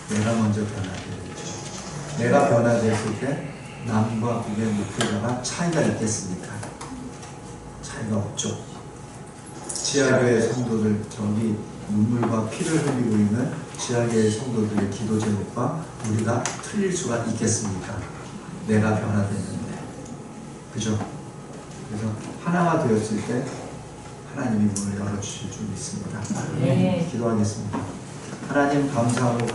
내가 먼저 변화되어야죠. 내가 변화되었을 때 남과 북의 목표자가 차이가 있겠습니까? 차이가 없죠. 지하교회 성도들, 저기 눈물과 피를 흘리고 있는 지하교회 성도들의 기도 제목과 우리가 틀릴 수가 있겠습니까? 내가 변화됐는데, 그죠? 그래서 하나가 되었을 때 하나님이 문을 열어주실 줄 믿습니다. 네. 기도하겠습니다. 하나님 감사하고